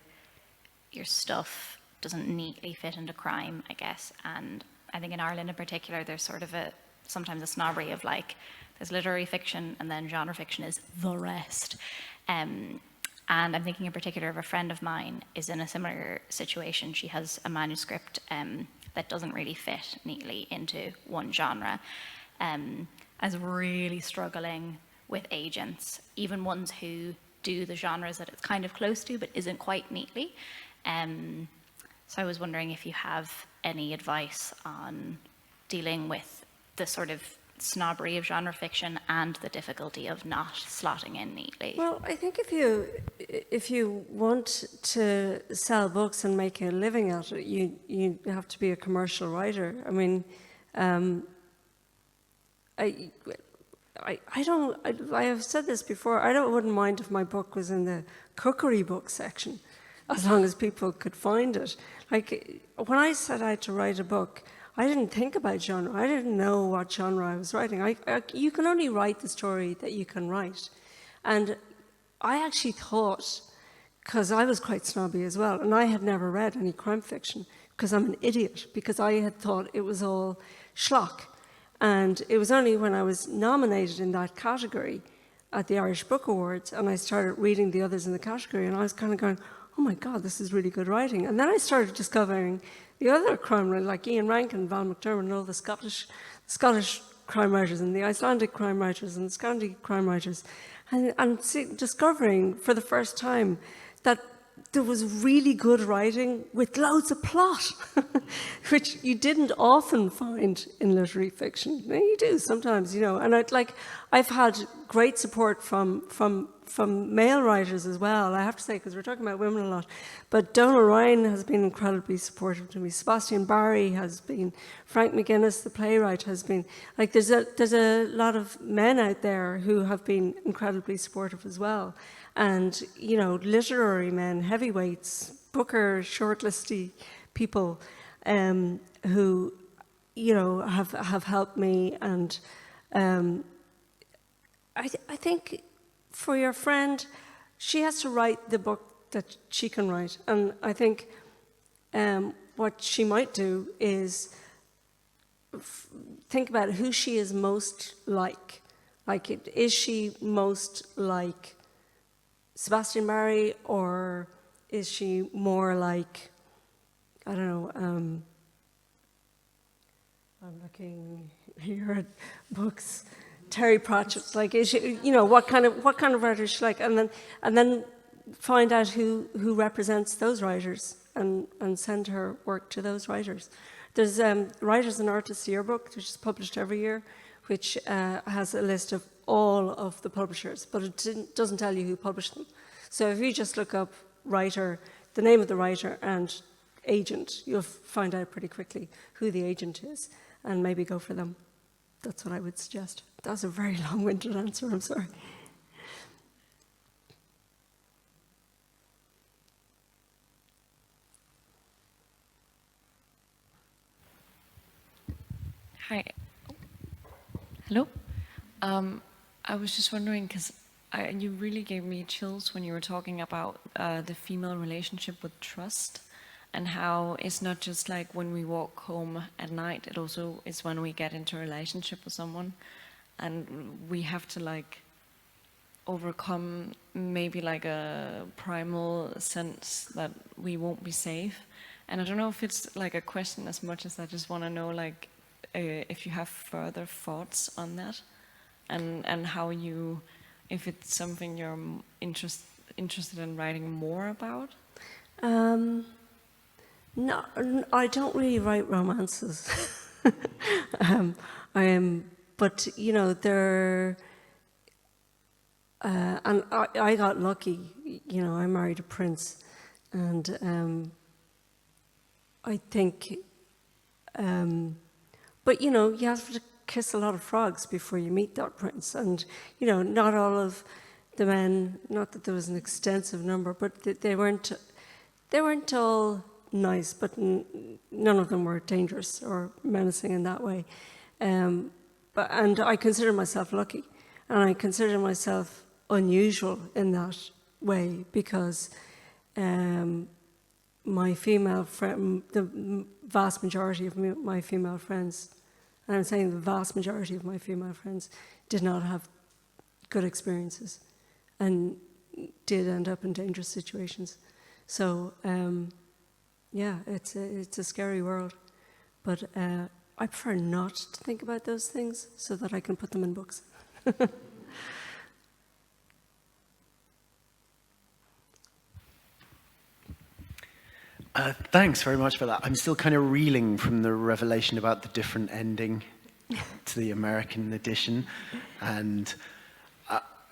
your stuff doesn't neatly fit into crime, I guess, and I think in Ireland in particular, there's sort of sometimes a snobbery of like, there's literary fiction and then genre fiction is the rest. And I'm thinking in particular of a friend of mine is in a similar situation. She has a manuscript that doesn't really fit neatly into one genre. As really struggling with agents, even ones who do the genres that it's kind of close to, but isn't quite neatly. So I was wondering if you have any advice on dealing with the sort of snobbery of genre fiction and the difficulty of not slotting in neatly. Well, I think if you want to sell books and make a living at it, you have to be a commercial writer. I mean, I have said this before. I wouldn't mind if my book was in the cookery book section, as long as people could find it. Like when I set out to write a book, I didn't think about genre. I didn't know what genre I was writing. You can only write the story that you can write. And I actually thought, because I was quite snobby as well, and I had never read any crime fiction, because I'm an idiot, because I had thought it was all schlock. And it was only when I was nominated in that category at the Irish Book Awards, and I started reading the others in the category, and I was kind of going, oh my God, this is really good writing. And then I started discovering the other crime writers, like Ian Rankin, Val McDermott, and all the Scottish crime writers, and the Icelandic crime writers, and the Scandi crime writers, and discovering for the first time that there was really good writing with loads of plot, which you didn't often find in literary fiction. Now, you do sometimes, you know. And I've had great support from male writers as well, I have to say, because we're talking about women a lot. But Donal Ryan has been incredibly supportive to me. Sebastian Barry has been. Frank McGuinness, the playwright, has been. Like, there's a lot of men out there who have been incredibly supportive as well. And, you know, literary men, heavyweights, Booker, shortlisty people who, you know, have helped me. And I think for your friend, she has to write the book that she can write. And I think what she might do is think about who she is most like. Like, is she most like Sebastian Barry, or is she more like, I don't know, I'm looking here at books, Terry Pratchett, like, is she, you know, what kind of writer is she like, and then find out who represents those writers and send her work to those writers. There's Writers and Artists Yearbook, which is published every year, which has a list of all of the publishers, but it doesn't tell you who published them. So if you just look up writer, the name of the writer and agent, you'll find out pretty quickly who the agent is, and maybe go for them. That's what I would suggest. That was a very long-winded answer, I'm sorry. Hi. Hello. I was just wondering, because you really gave me chills when you were talking about the female relationship with trust, and how it's not just like when we walk home at night, it also is when we get into a relationship with someone, and we have to like overcome maybe like a primal sense that we won't be safe. And I don't know if it's like a question as much as I just want to know, like, if you have further thoughts on that, and how you, if it's something you're interested in writing more about. No, I don't really write romances. But you know, and I got lucky. You know, I married a prince, and I think. But you know, you have to kiss a lot of frogs before you meet that prince, and you know, not all of the men. Not that there was an extensive number, but they weren't all nice, but none of them were dangerous or menacing in that way. And I consider myself lucky, and I consider myself unusual in that way, because my female friend, the vast majority of my female friends, and I'm saying the vast majority of my female friends, did not have good experiences and did end up in dangerous situations. So, yeah, it's a scary world. But I prefer not to think about those things so that I can put them in books. Thanks very much for that. I'm still kind of reeling from the revelation about the different ending to the American edition. And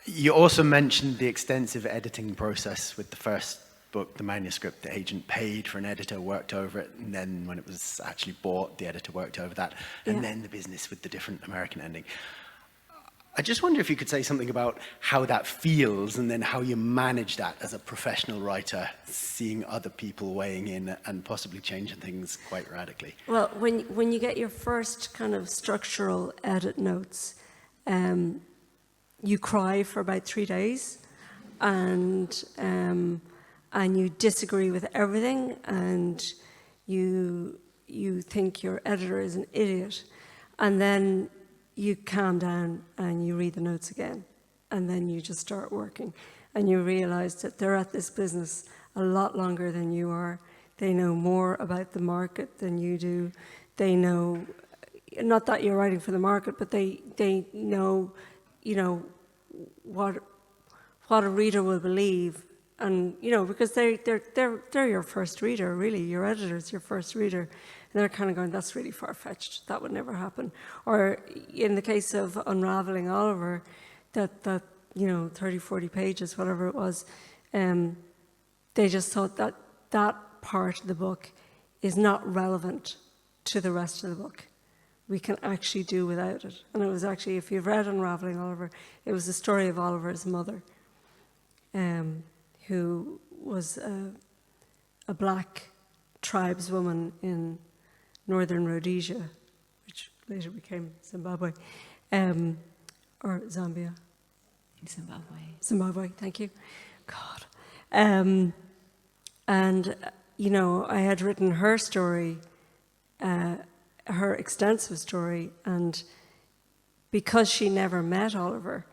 you also mentioned the extensive editing process with the first book, the manuscript. The agent paid for an editor, worked over it, and then when it was actually bought, the editor worked over that, and then the business with the different American ending. I just wonder if you could say something about how that feels and then how you manage that as a professional writer, seeing other people weighing in and possibly changing things quite radically. Well, when you get your first kind of structural edit notes, you cry for about 3 days, and you disagree with everything, and you think your editor is an idiot, and then you calm down and you read the notes again, and then you just start working, and you realize that they're at this business a lot longer than you are. They know more about the market than you do. They know, not that you're writing for the market, but they know, you know, what a reader will believe, and you know, because they're your first reader, really. Your editor's your first reader. And they're kind of going, that's really far-fetched. That would never happen. Or in the case of Unraveling Oliver, that you know, 30, 40 pages, whatever it was, they just thought that that part of the book is not relevant to the rest of the book. We can actually do without it. And it was actually, if you've read Unraveling Oliver, it was the story of Oliver's mother, who was a black tribeswoman in Northern Rhodesia, which later became Zimbabwe, or Zambia. Zimbabwe, thank you. God. And, you know, I had written her story, her extensive story, and because she never met Oliver,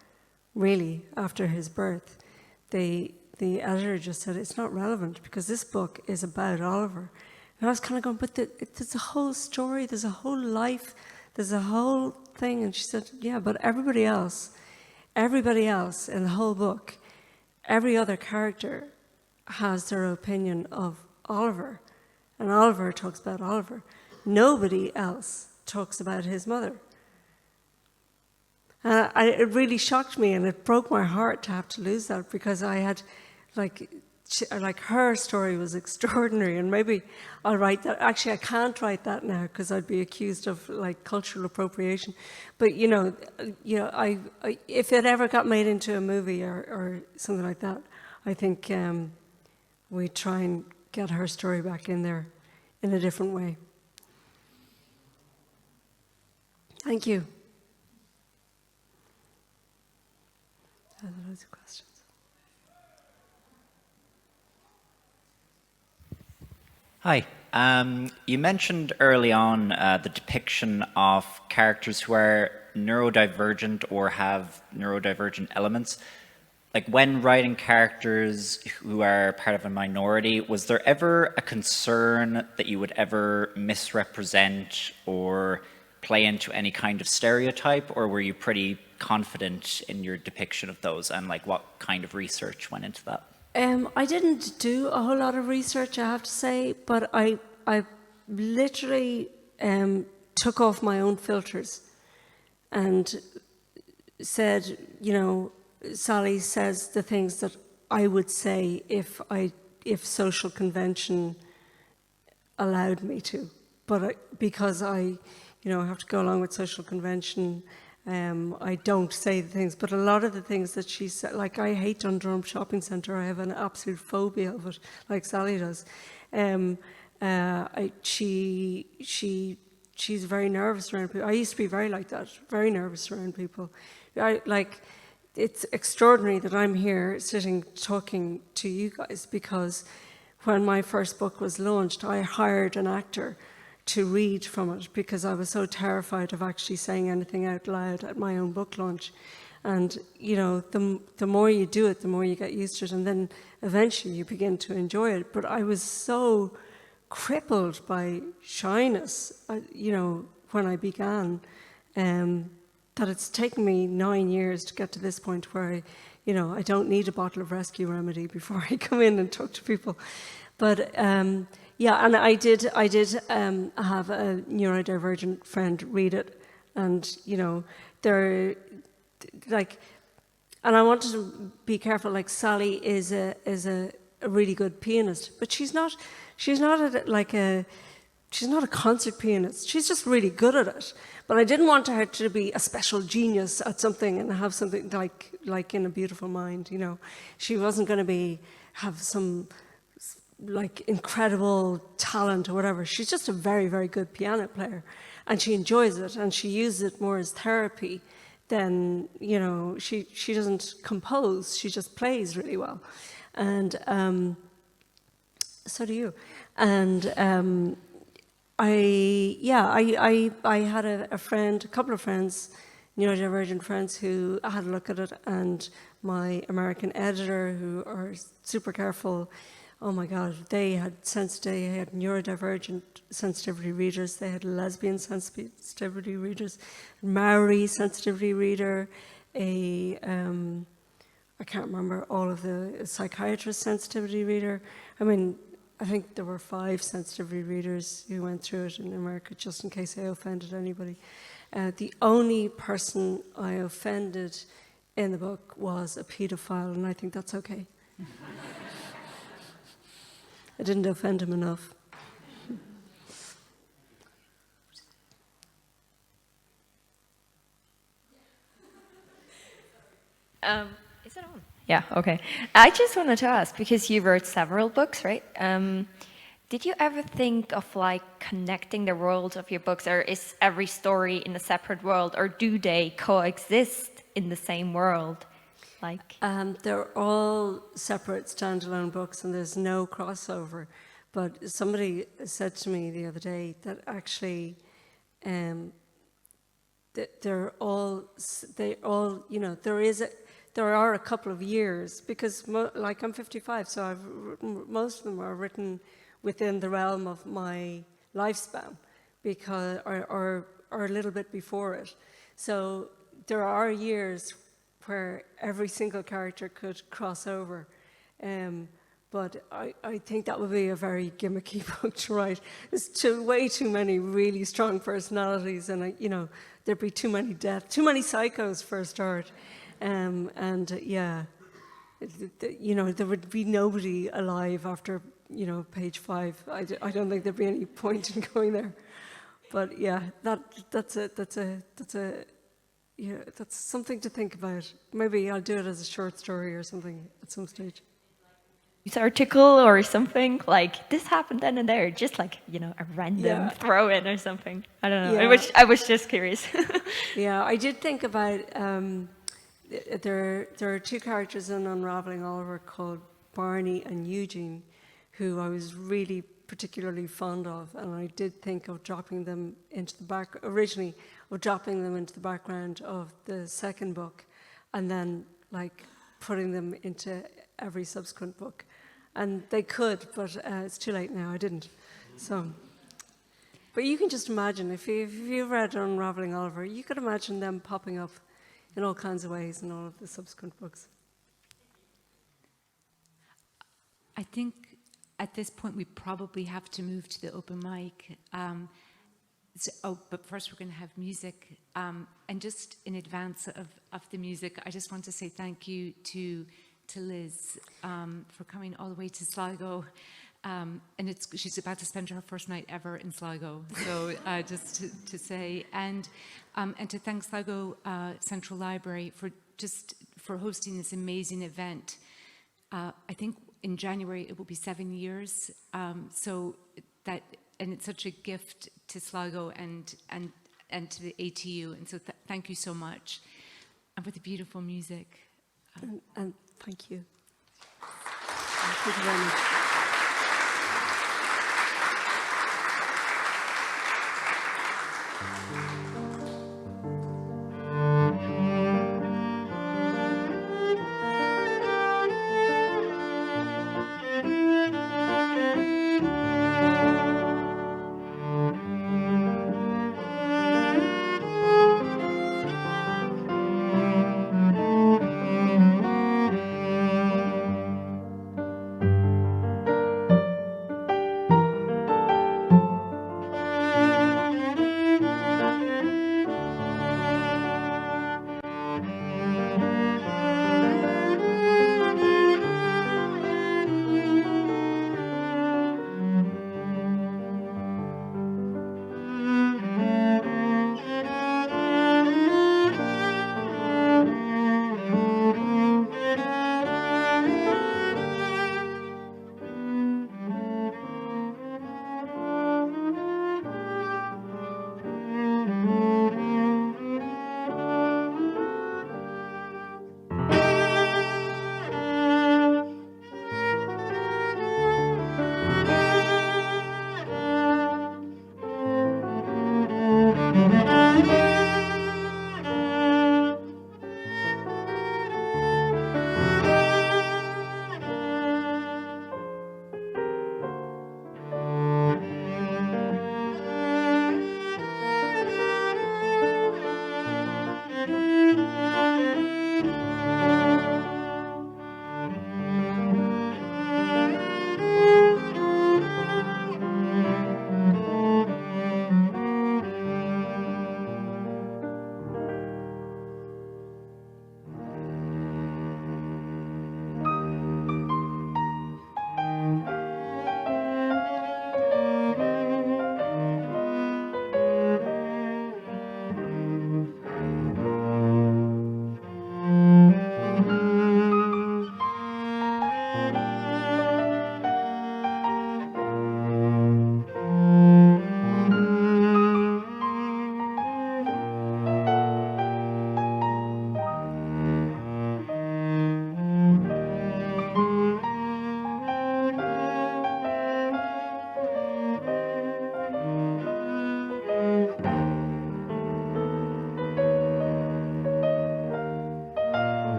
really, after his birth, the editor just said, it's not relevant because this book is about Oliver. And I was kind of going, but there's a whole story, there's a whole life, there's a whole thing. And she said, yeah, but everybody else in the whole book, every other character has their opinion of Oliver. And Oliver talks about Oliver. Nobody else talks about his mother. And it really shocked me, and it broke my heart to have to lose that, because I had, like her story was extraordinary, and maybe I'll write that. Actually, I can't write that now because I'd be accused of like cultural appropriation. But you know, I if it ever got made into a movie or something like that, I think we'd try and get her story back in there in a different way. Thank you. Are there loads of questions? Hi. You mentioned early on the depiction of characters who are neurodivergent or have neurodivergent elements. Like when writing characters who are part of a minority, was there ever a concern that you would ever misrepresent or play into any kind of stereotype, or were you pretty confident in your depiction of those, and like what kind of research went into that? I didn't do a whole lot of research, I have to say, but I literally took off my own filters and said, you know, Sally says the things that I would say if social convention allowed me to, but because I have to go along with social convention. I don't say the things, but a lot of the things that she said, like I hate Dundrum Shopping Centre, I have an absolute phobia of it, like Sally does. She's very nervous around people. I used to be very like that, very nervous around people. It's extraordinary that I'm here sitting talking to you guys, because when my first book was launched, I hired an actor to read from it because I was so terrified of actually saying anything out loud at my own book launch. And, you know, the more you do it, the more you get used to it, and then eventually you begin to enjoy it. But I was so crippled by shyness, you know, when I began, that it's taken me 9 years to get to this point where I don't need a bottle of Rescue Remedy before I come in and talk to people. But Yeah, and I did have a neurodivergent friend read it, and you know, they're like, and I wanted to be careful. Like Sally is a really good pianist, but she's not a concert pianist. She's just really good at it. But I didn't want her to be a special genius at something and have something like in A Beautiful Mind. You know, she wasn't going to have some like incredible talent or whatever. She's just a very, very good piano player, and she enjoys it, and she uses it more as therapy than, you know, she doesn't compose. She just plays really well, and so do you. And I had a friend, a couple of friends, neurodivergent friends, who had a look at it, and my American editor, who are super careful. Oh my God, they had neurodivergent sensitivity readers, they had lesbian sensitivity readers, Maori sensitivity reader, I can't remember all of the psychiatrist sensitivity reader. I mean, I think there were 5 sensitivity readers who went through it in America, just in case I offended anybody. The only person I offended in the book was a paedophile, and I think that's okay. I didn't offend him enough. Is it on? Yeah, okay. I just wanted to ask, because you wrote several books, right? Did you ever think of like connecting the worlds of your books, or is every story in a separate world, or do they coexist in the same world? Like, they're all separate standalone books, and there's no crossover. But somebody said to me the other day that actually, that they're all, you know, there are a couple of years, because like I'm 55, so most of them are written within the realm of my lifespan, because or a little bit before it. So there are years where every single character could cross over. But I think that would be a very gimmicky book to write. There's way too many really strong personalities, and you know, there'd be too many deaths, too many psychos for a start. Yeah, you know, there would be nobody alive after, you know, page 5. I don't think there'd be any point in going there. But yeah, that's something to think about. Maybe I'll do it as a short story or something at some stage. news article or something, like this happened then and there, just like, you know, a random throw in or something. I don't know. Yeah. I was just curious. Yeah, I did think about, there are 2 characters in Unraveling Oliver called Barney and Eugene, who I was really particularly fond of, and I did think of dropping them into the originally of dropping them into the background of the second book, and then like putting them into every subsequent book. And they could, but it's too late now. I didn't. So, but you can just imagine, if you've read Unraveling Oliver, you could imagine them popping up in all kinds of ways in all of the subsequent books. I think at this point we probably have to move to the open mic. But first we're going to have music. And just in advance of the music, I just want to say thank you to Liz for coming all the way to Sligo. And she's about to spend her first night ever in Sligo. So just to say, and to thank Sligo Central Library for hosting this amazing event. I think in January it will be 7 years. And it's such a gift to Sligo and to the ATU. And so thank you so much. And for the beautiful music. And thank you. Thank you very much.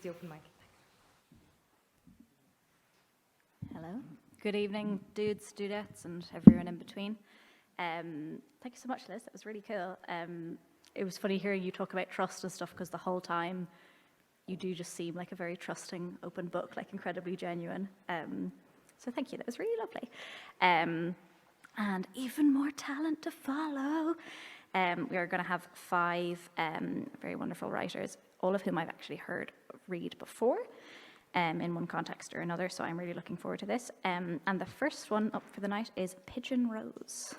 The open mic. Hello. Good evening, dudes, dudettes, and everyone in between. Thank you so much, Liz. That was really cool. It was funny hearing you talk about trust and stuff, because the whole time you do just seem like a very trusting, open book, like incredibly genuine. So thank you. That was really lovely. And even more talent to follow. We are going to have 5 very wonderful writers, all of whom I've actually heard read before in one context or another, so I'm really looking forward to this. And the first one up for the night is Pigeon Rose.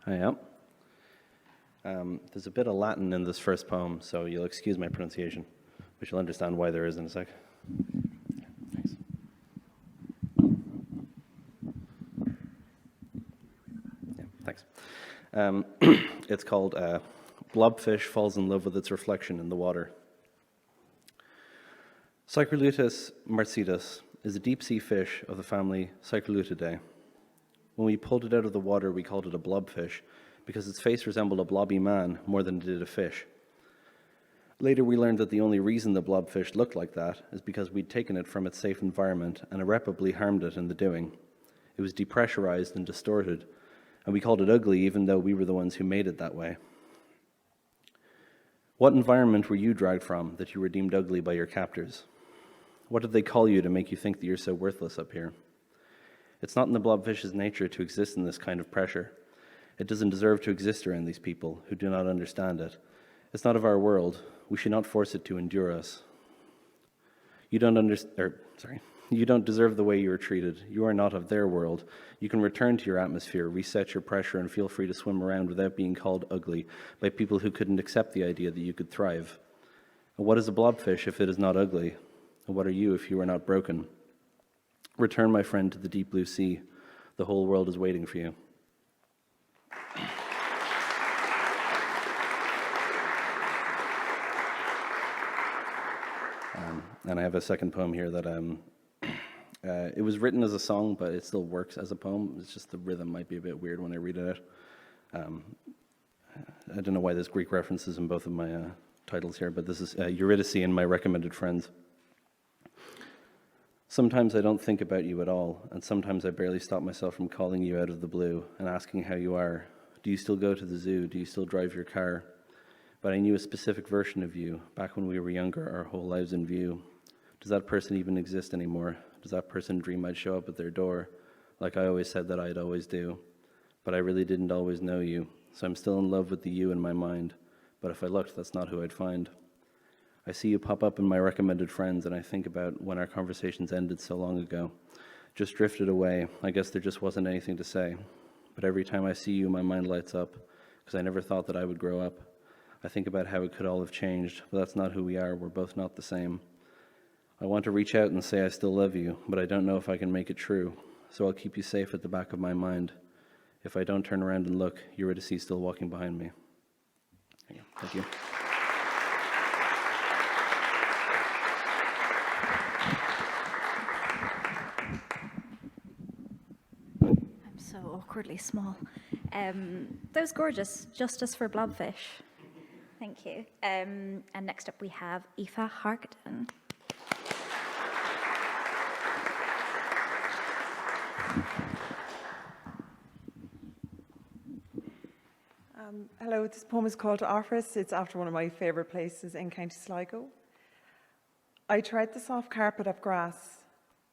I am. There's a bit of Latin in this first poem, so you'll excuse my pronunciation, but you'll understand why there is in a sec. Thanks. Yeah, thanks. It's called Blobfish Falls in Love with Its Reflection in the Water. Cycrolutus marcitus is a deep-sea fish of the family Cycrolutidae. When we pulled it out of the water, we called it a blobfish because its face resembled a blobby man more than it did a fish. Later, we learned that the only reason the blobfish looked like that is because we'd taken it from its safe environment and irreparably harmed it in the doing. It was depressurized and distorted, and we called it ugly even though we were the ones who made it that way. What environment were you dragged from that you were deemed ugly by your captors? What did they call you to make you think that you're so worthless up here? It's not in the blobfish's nature to exist in this kind of pressure. It doesn't deserve to exist around these people who do not understand it. It's not of our world. We should not force it to endure us. You don't deserve the way you are treated. You are not of their world. You can return to your atmosphere, reset your pressure, and feel free to swim around without being called ugly by people who couldn't accept the idea that you could thrive. And what is a blobfish if it is not ugly? And what are you if you are not broken? Return, my friend, to the deep blue sea. The whole world is waiting for you. And I have a second poem here that it was written as a song, but it still works as a poem. It's just the rhythm might be a bit weird when I read it out. I don't know why there's Greek references in both of my titles here, but this is Eurydice and My Recommended Friends. Sometimes I don't think about you at all, and sometimes I barely stop myself from calling you out of the blue and asking how you are. Do you still go to the zoo? Do you still drive your car? but I knew a specific version of you back when we were younger, our whole lives in view. Does that person even exist anymore? Does that person dream I'd show up at their door, like I always said that I'd always do? But I really didn't always know you, so I'm still in love with the you in my mind, but if I looked, that's not who I'd find. I see you pop up in my recommended friends, and I think about when our conversations ended so long ago. Just drifted away. I guess there just wasn't anything to say. But every time I see you, my mind lights up, because I never thought that I would grow up. I think about how it could all have changed, but that's not who we are. We're both not the same. I want to reach out and say I still love you, but I don't know if I can make it true. So I'll keep you safe at the back of my mind. If I don't turn around and look, you're to see still walking behind me. Thank you. I'm so awkwardly small. That was gorgeous. Justice for Blobfish. Thank you. And next up we have Aoife Harkden. Hello, this poem is called Office. It's after one of my favourite places in County Sligo. I tread the soft carpet of grass,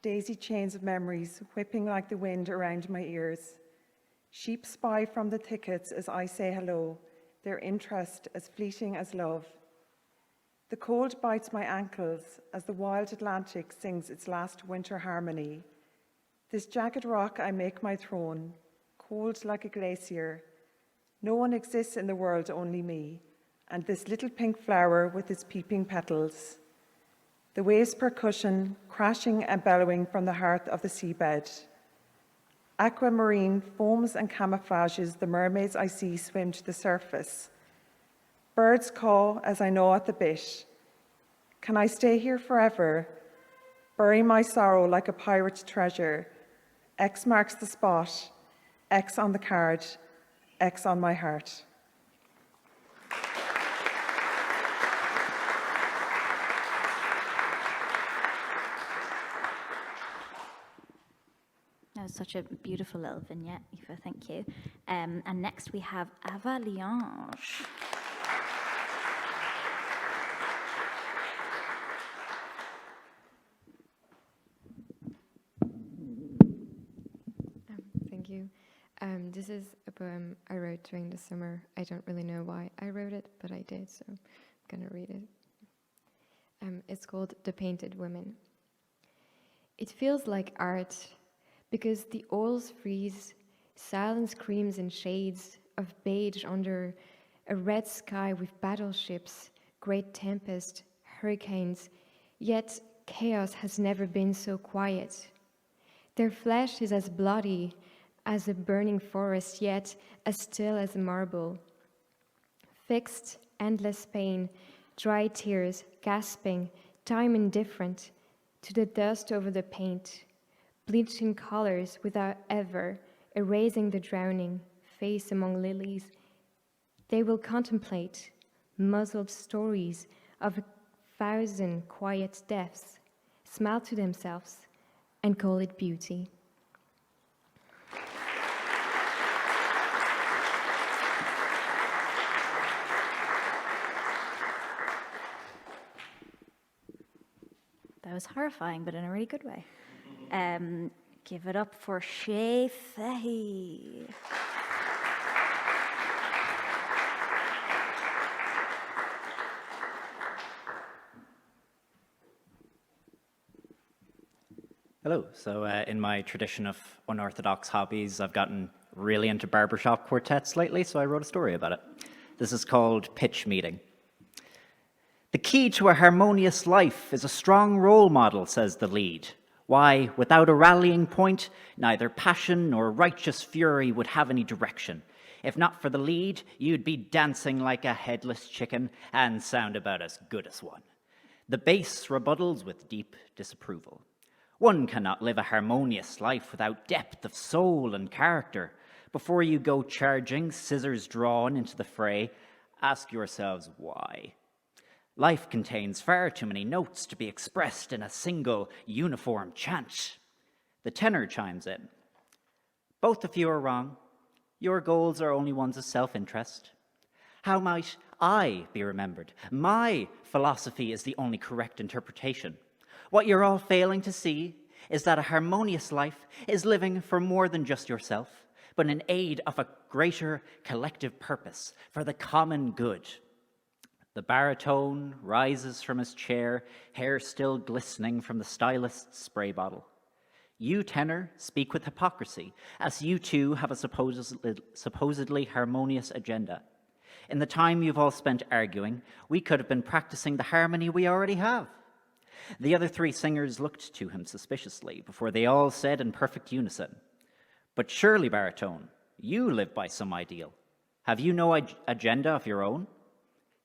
daisy chains of memories whipping like the wind around my ears. Sheep spy from the thickets as I say hello, their interest as fleeting as love. The cold bites my ankles as the wild Atlantic sings its last winter harmony. This jagged rock I make my throne, cold like a glacier. No one exists in the world, only me, and this little pink flower with its peeping petals. The waves' percussion crashing and bellowing from the heart of the seabed. Aquamarine foams and camouflages the mermaids I see swim to the surface. Birds caw as I gnaw at the bit. Can I stay here forever? Bury my sorrow like a pirate's treasure. X marks the spot, X on the card, X on my heart. That was such a beautiful little vignette, Aoife, thank you. And next we have Ava Liange. Thank you. This is a poem I wrote during the summer. I don't really know why I wrote it, but I did, so I'm gonna read it. It's called The Painted Women. It feels like art because the oils freeze, silence screams in shades of beige under a red sky with battleships, great tempest, hurricanes, yet chaos has never been so quiet. Their flesh is as bloody as a burning forest, yet as still as marble. Fixed, endless pain, dry tears, gasping, time indifferent to the dust over the paint, bleaching colors without ever erasing the drowning face among lilies. They will contemplate muzzled stories of 1,000 quiet deaths, smile to themselves, and call it beauty. That was horrifying, but in a really good way. Give it up for Shay Fahy. Hello. So in my tradition of unorthodox hobbies, I've gotten really into barbershop quartets lately, so I wrote a story about it. This is called Pitch Meeting. The key to a harmonious life is a strong role model, says the lead. Why, without a rallying point, neither passion nor righteous fury would have any direction. If not for the lead, you'd be dancing like a headless chicken and sound about as good as one. The bass rebuttals with deep disapproval. One cannot live a harmonious life without depth of soul and character. Before you go charging, scissors drawn into the fray, ask yourselves why. Life contains far too many notes to be expressed in a single, uniform chant. The tenor chimes in. Both of you are wrong. Your goals are only ones of self-interest. How might I be remembered. My philosophy is the only correct interpretation. What you're all failing to see is that a harmonious life is living for more than just yourself, but in aid of a greater collective purpose for the common good. The baritone rises from his chair, hair still glistening from the stylist's spray bottle. You, tenor, speak with hypocrisy, as you too have a supposedly harmonious agenda. In the time you've all spent arguing, we could have been practicing the harmony we already have. The other three singers looked to him suspiciously before they all said in perfect unison, "But surely, baritone, you live by some ideal. Have you no agenda of your own?"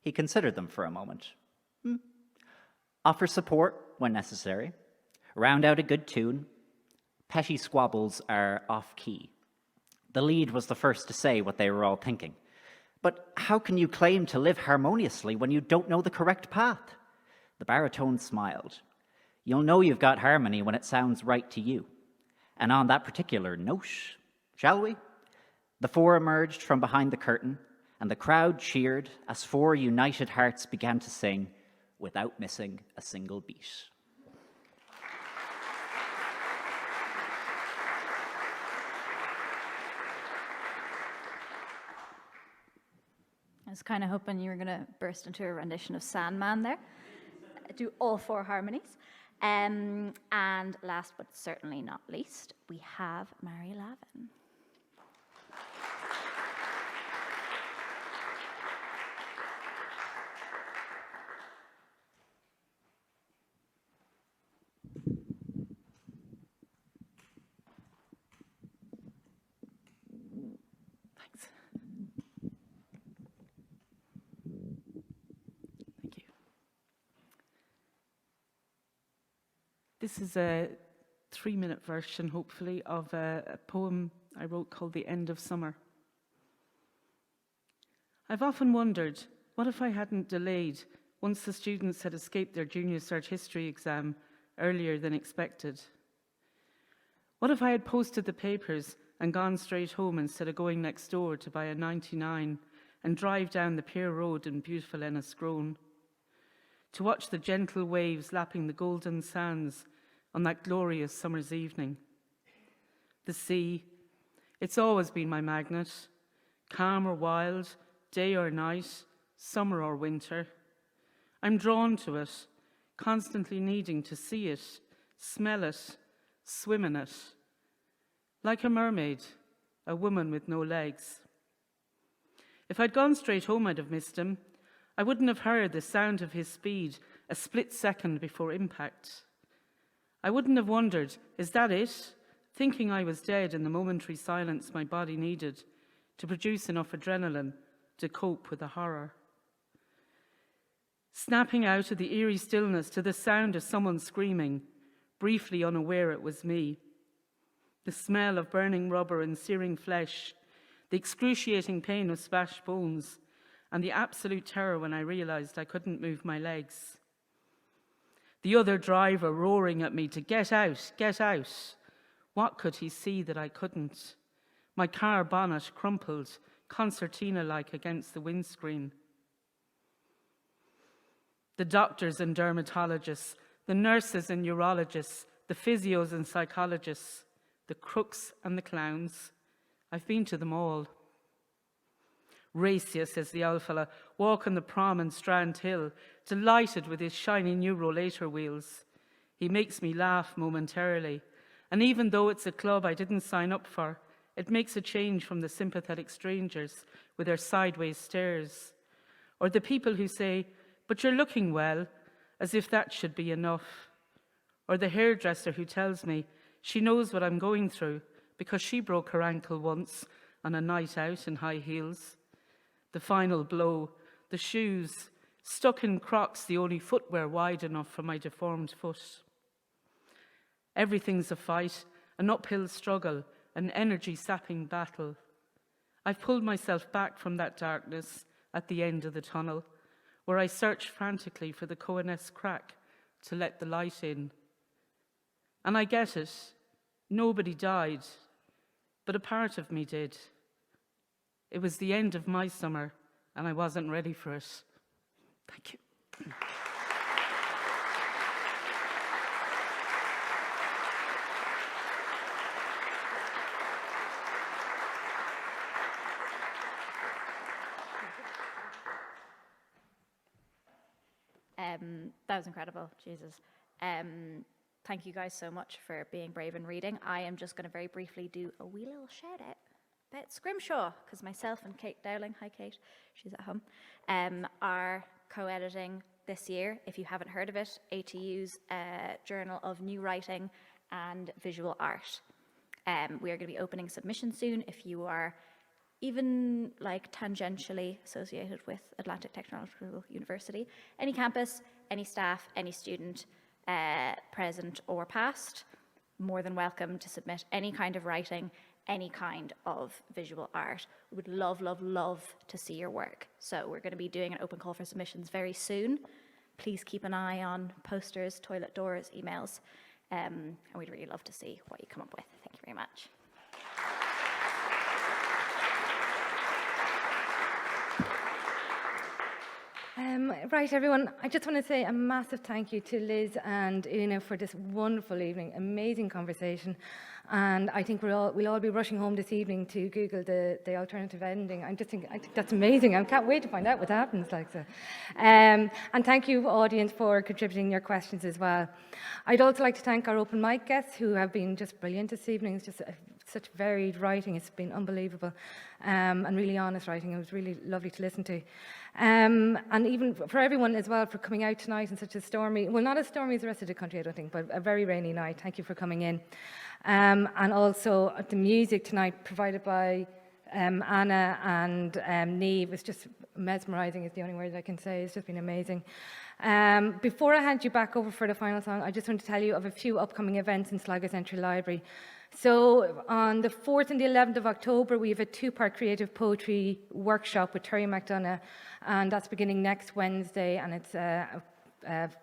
He considered them for a moment. Offer support when necessary. Round out a good tune. Petty squabbles are off-key. The lead was the first to say what they were all thinking. But how can you claim to live harmoniously when you don't know the correct path? The baritone smiled. You'll know you've got harmony when it sounds right to you. And on that particular note, shall we? The four emerged from behind the curtain, and the crowd cheered as four united hearts began to sing without missing a single beat. I was kind of hoping you were going to burst into a rendition of Sandman there. Do all four harmonies. And last but certainly not least, we have Mary Lavin. This is a 3-minute version, hopefully, of a poem I wrote called The End of Summer. I've often wondered, what if I hadn't delayed once the students had escaped their junior cert history exam earlier than expected? What if I had posted the papers and gone straight home instead of going next door to buy a 99 and drive down the pier road in beautiful Enniscrone? To watch the gentle waves lapping the golden sands on that glorious summer's evening. The sea, it's always been my magnet, calm or wild, day or night, summer or winter. I'm drawn to it, constantly needing to see it, smell it, swim in it. Like a mermaid, a woman with no legs. If I'd gone straight home, I'd have missed him. I wouldn't have heard the sound of his speed a split second before impact. I wouldn't have wondered, is that it? Thinking I was dead in the momentary silence my body needed to produce enough adrenaline to cope with the horror. Snapping out of the eerie stillness to the sound of someone screaming, briefly unaware it was me. The smell of burning rubber and searing flesh, the excruciating pain of smashed bones, and the absolute terror when I realized I couldn't move my legs. The other driver roaring at me to get out, get out. What could he see that I couldn't? My car bonnet crumpled, concertina-like against the windscreen. The doctors and dermatologists, the nurses and urologists, the physios and psychologists, the crooks and the clowns. I've been to them all. Racia, says the old fella, walking the prom in Strand Hill, delighted with his shiny new rollator wheels. He makes me laugh momentarily, and even though it's a club I didn't sign up for, it makes a change from the sympathetic strangers with their sideways stares, or the people who say, "But you're looking well," as if that should be enough, or the hairdresser who tells me she knows what I'm going through because she broke her ankle once on a night out in high heels. The final blow, the shoes, stuck in Crocs, the only footwear wide enough for my deformed foot. Everything's a fight, an uphill struggle, an energy-sapping battle. I've pulled myself back from that darkness at the end of the tunnel, where I search frantically for the Coeness crack to let the light in. And I get it. Nobody died, but a part of me did. It was the end of my summer, and I wasn't ready for it. Thank you. That was incredible, Jesus. Thank you guys so much for being brave and reading. I am just going to very briefly do a wee little shout out about Scrimshaw, because myself and Kate Dowling, hi Kate, she's at home, are co-editing this year, if you haven't heard of it, ATU's Journal of New Writing and Visual Art. We are going to be opening submissions soon. If you are even like tangentially associated with Atlantic Technological University, any campus, any staff, any student, present or past, more than welcome to submit any kind of writing, any kind of visual art. We would love, love, love to see your work. So we're going to be doing an open call for submissions very soon. Please keep an eye on posters, toilet doors, emails, and we'd really love to see what you come up with. Thank you very much. Right, everyone, I just want to say a massive thank you to Liz and Una for this wonderful evening, amazing conversation. And I think we'll all be rushing home this evening to Google the alternative ending. I think that's amazing. I can't wait to find out what happens. Like so. And thank you, audience, for contributing your questions as well. I'd also like to thank our open mic guests who have been just brilliant this evening. It's just such varied writing. It's been unbelievable and really honest writing. It was really lovely to listen to. And even for everyone as well for coming out tonight in such a stormy, well, not as stormy as the rest of the country, I don't think, but a very rainy night. Thank you for coming in. And also the music tonight provided by Anna and Niamh was just mesmerising is the only word I can say. It's just been amazing. Before I hand you back over for the final song, I just want to tell you of a few upcoming events in Sligo Central Library. So on the 4th and the 11th of October, we have a two-part creative poetry workshop with Terry McDonough, and that's beginning next Wednesday, and it's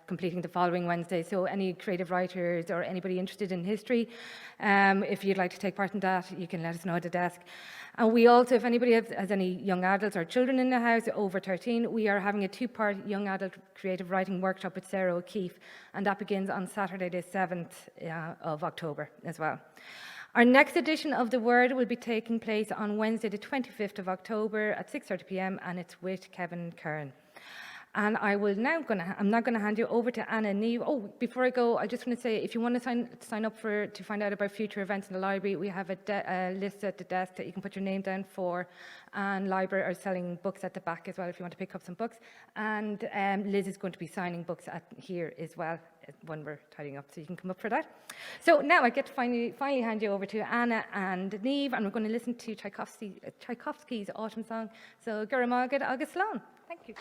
completing the following Wednesday. So any creative writers or anybody interested in history, if you'd like to take part in that, you can let us know at the desk. And we also, if anybody has any young adults or children in the house over 13, we are having a two-part young adult creative writing workshop with Sarah O'Keefe, and that begins on Saturday the 7th of October as well. Our next edition of The Word will be taking place on Wednesday the 25th of October at 6:30 p.m. and it's with Kevin Curran. And I'm now going to hand you over to Anna and Niamh. Oh, before I go, I just want to say, if you want to sign up to find out about future events in the library, we have a list at the desk that you can put your name down for. And library are selling books at the back as well if you want to pick up some books. And Liz is going to be signing books here as well when we're tidying up, so you can come up for that. So now I get to finally hand you over to Anna and Niamh, and we're going to listen to Tchaikovsky's Autumn Song. So, Gura Mágad agus Slán. Thank you.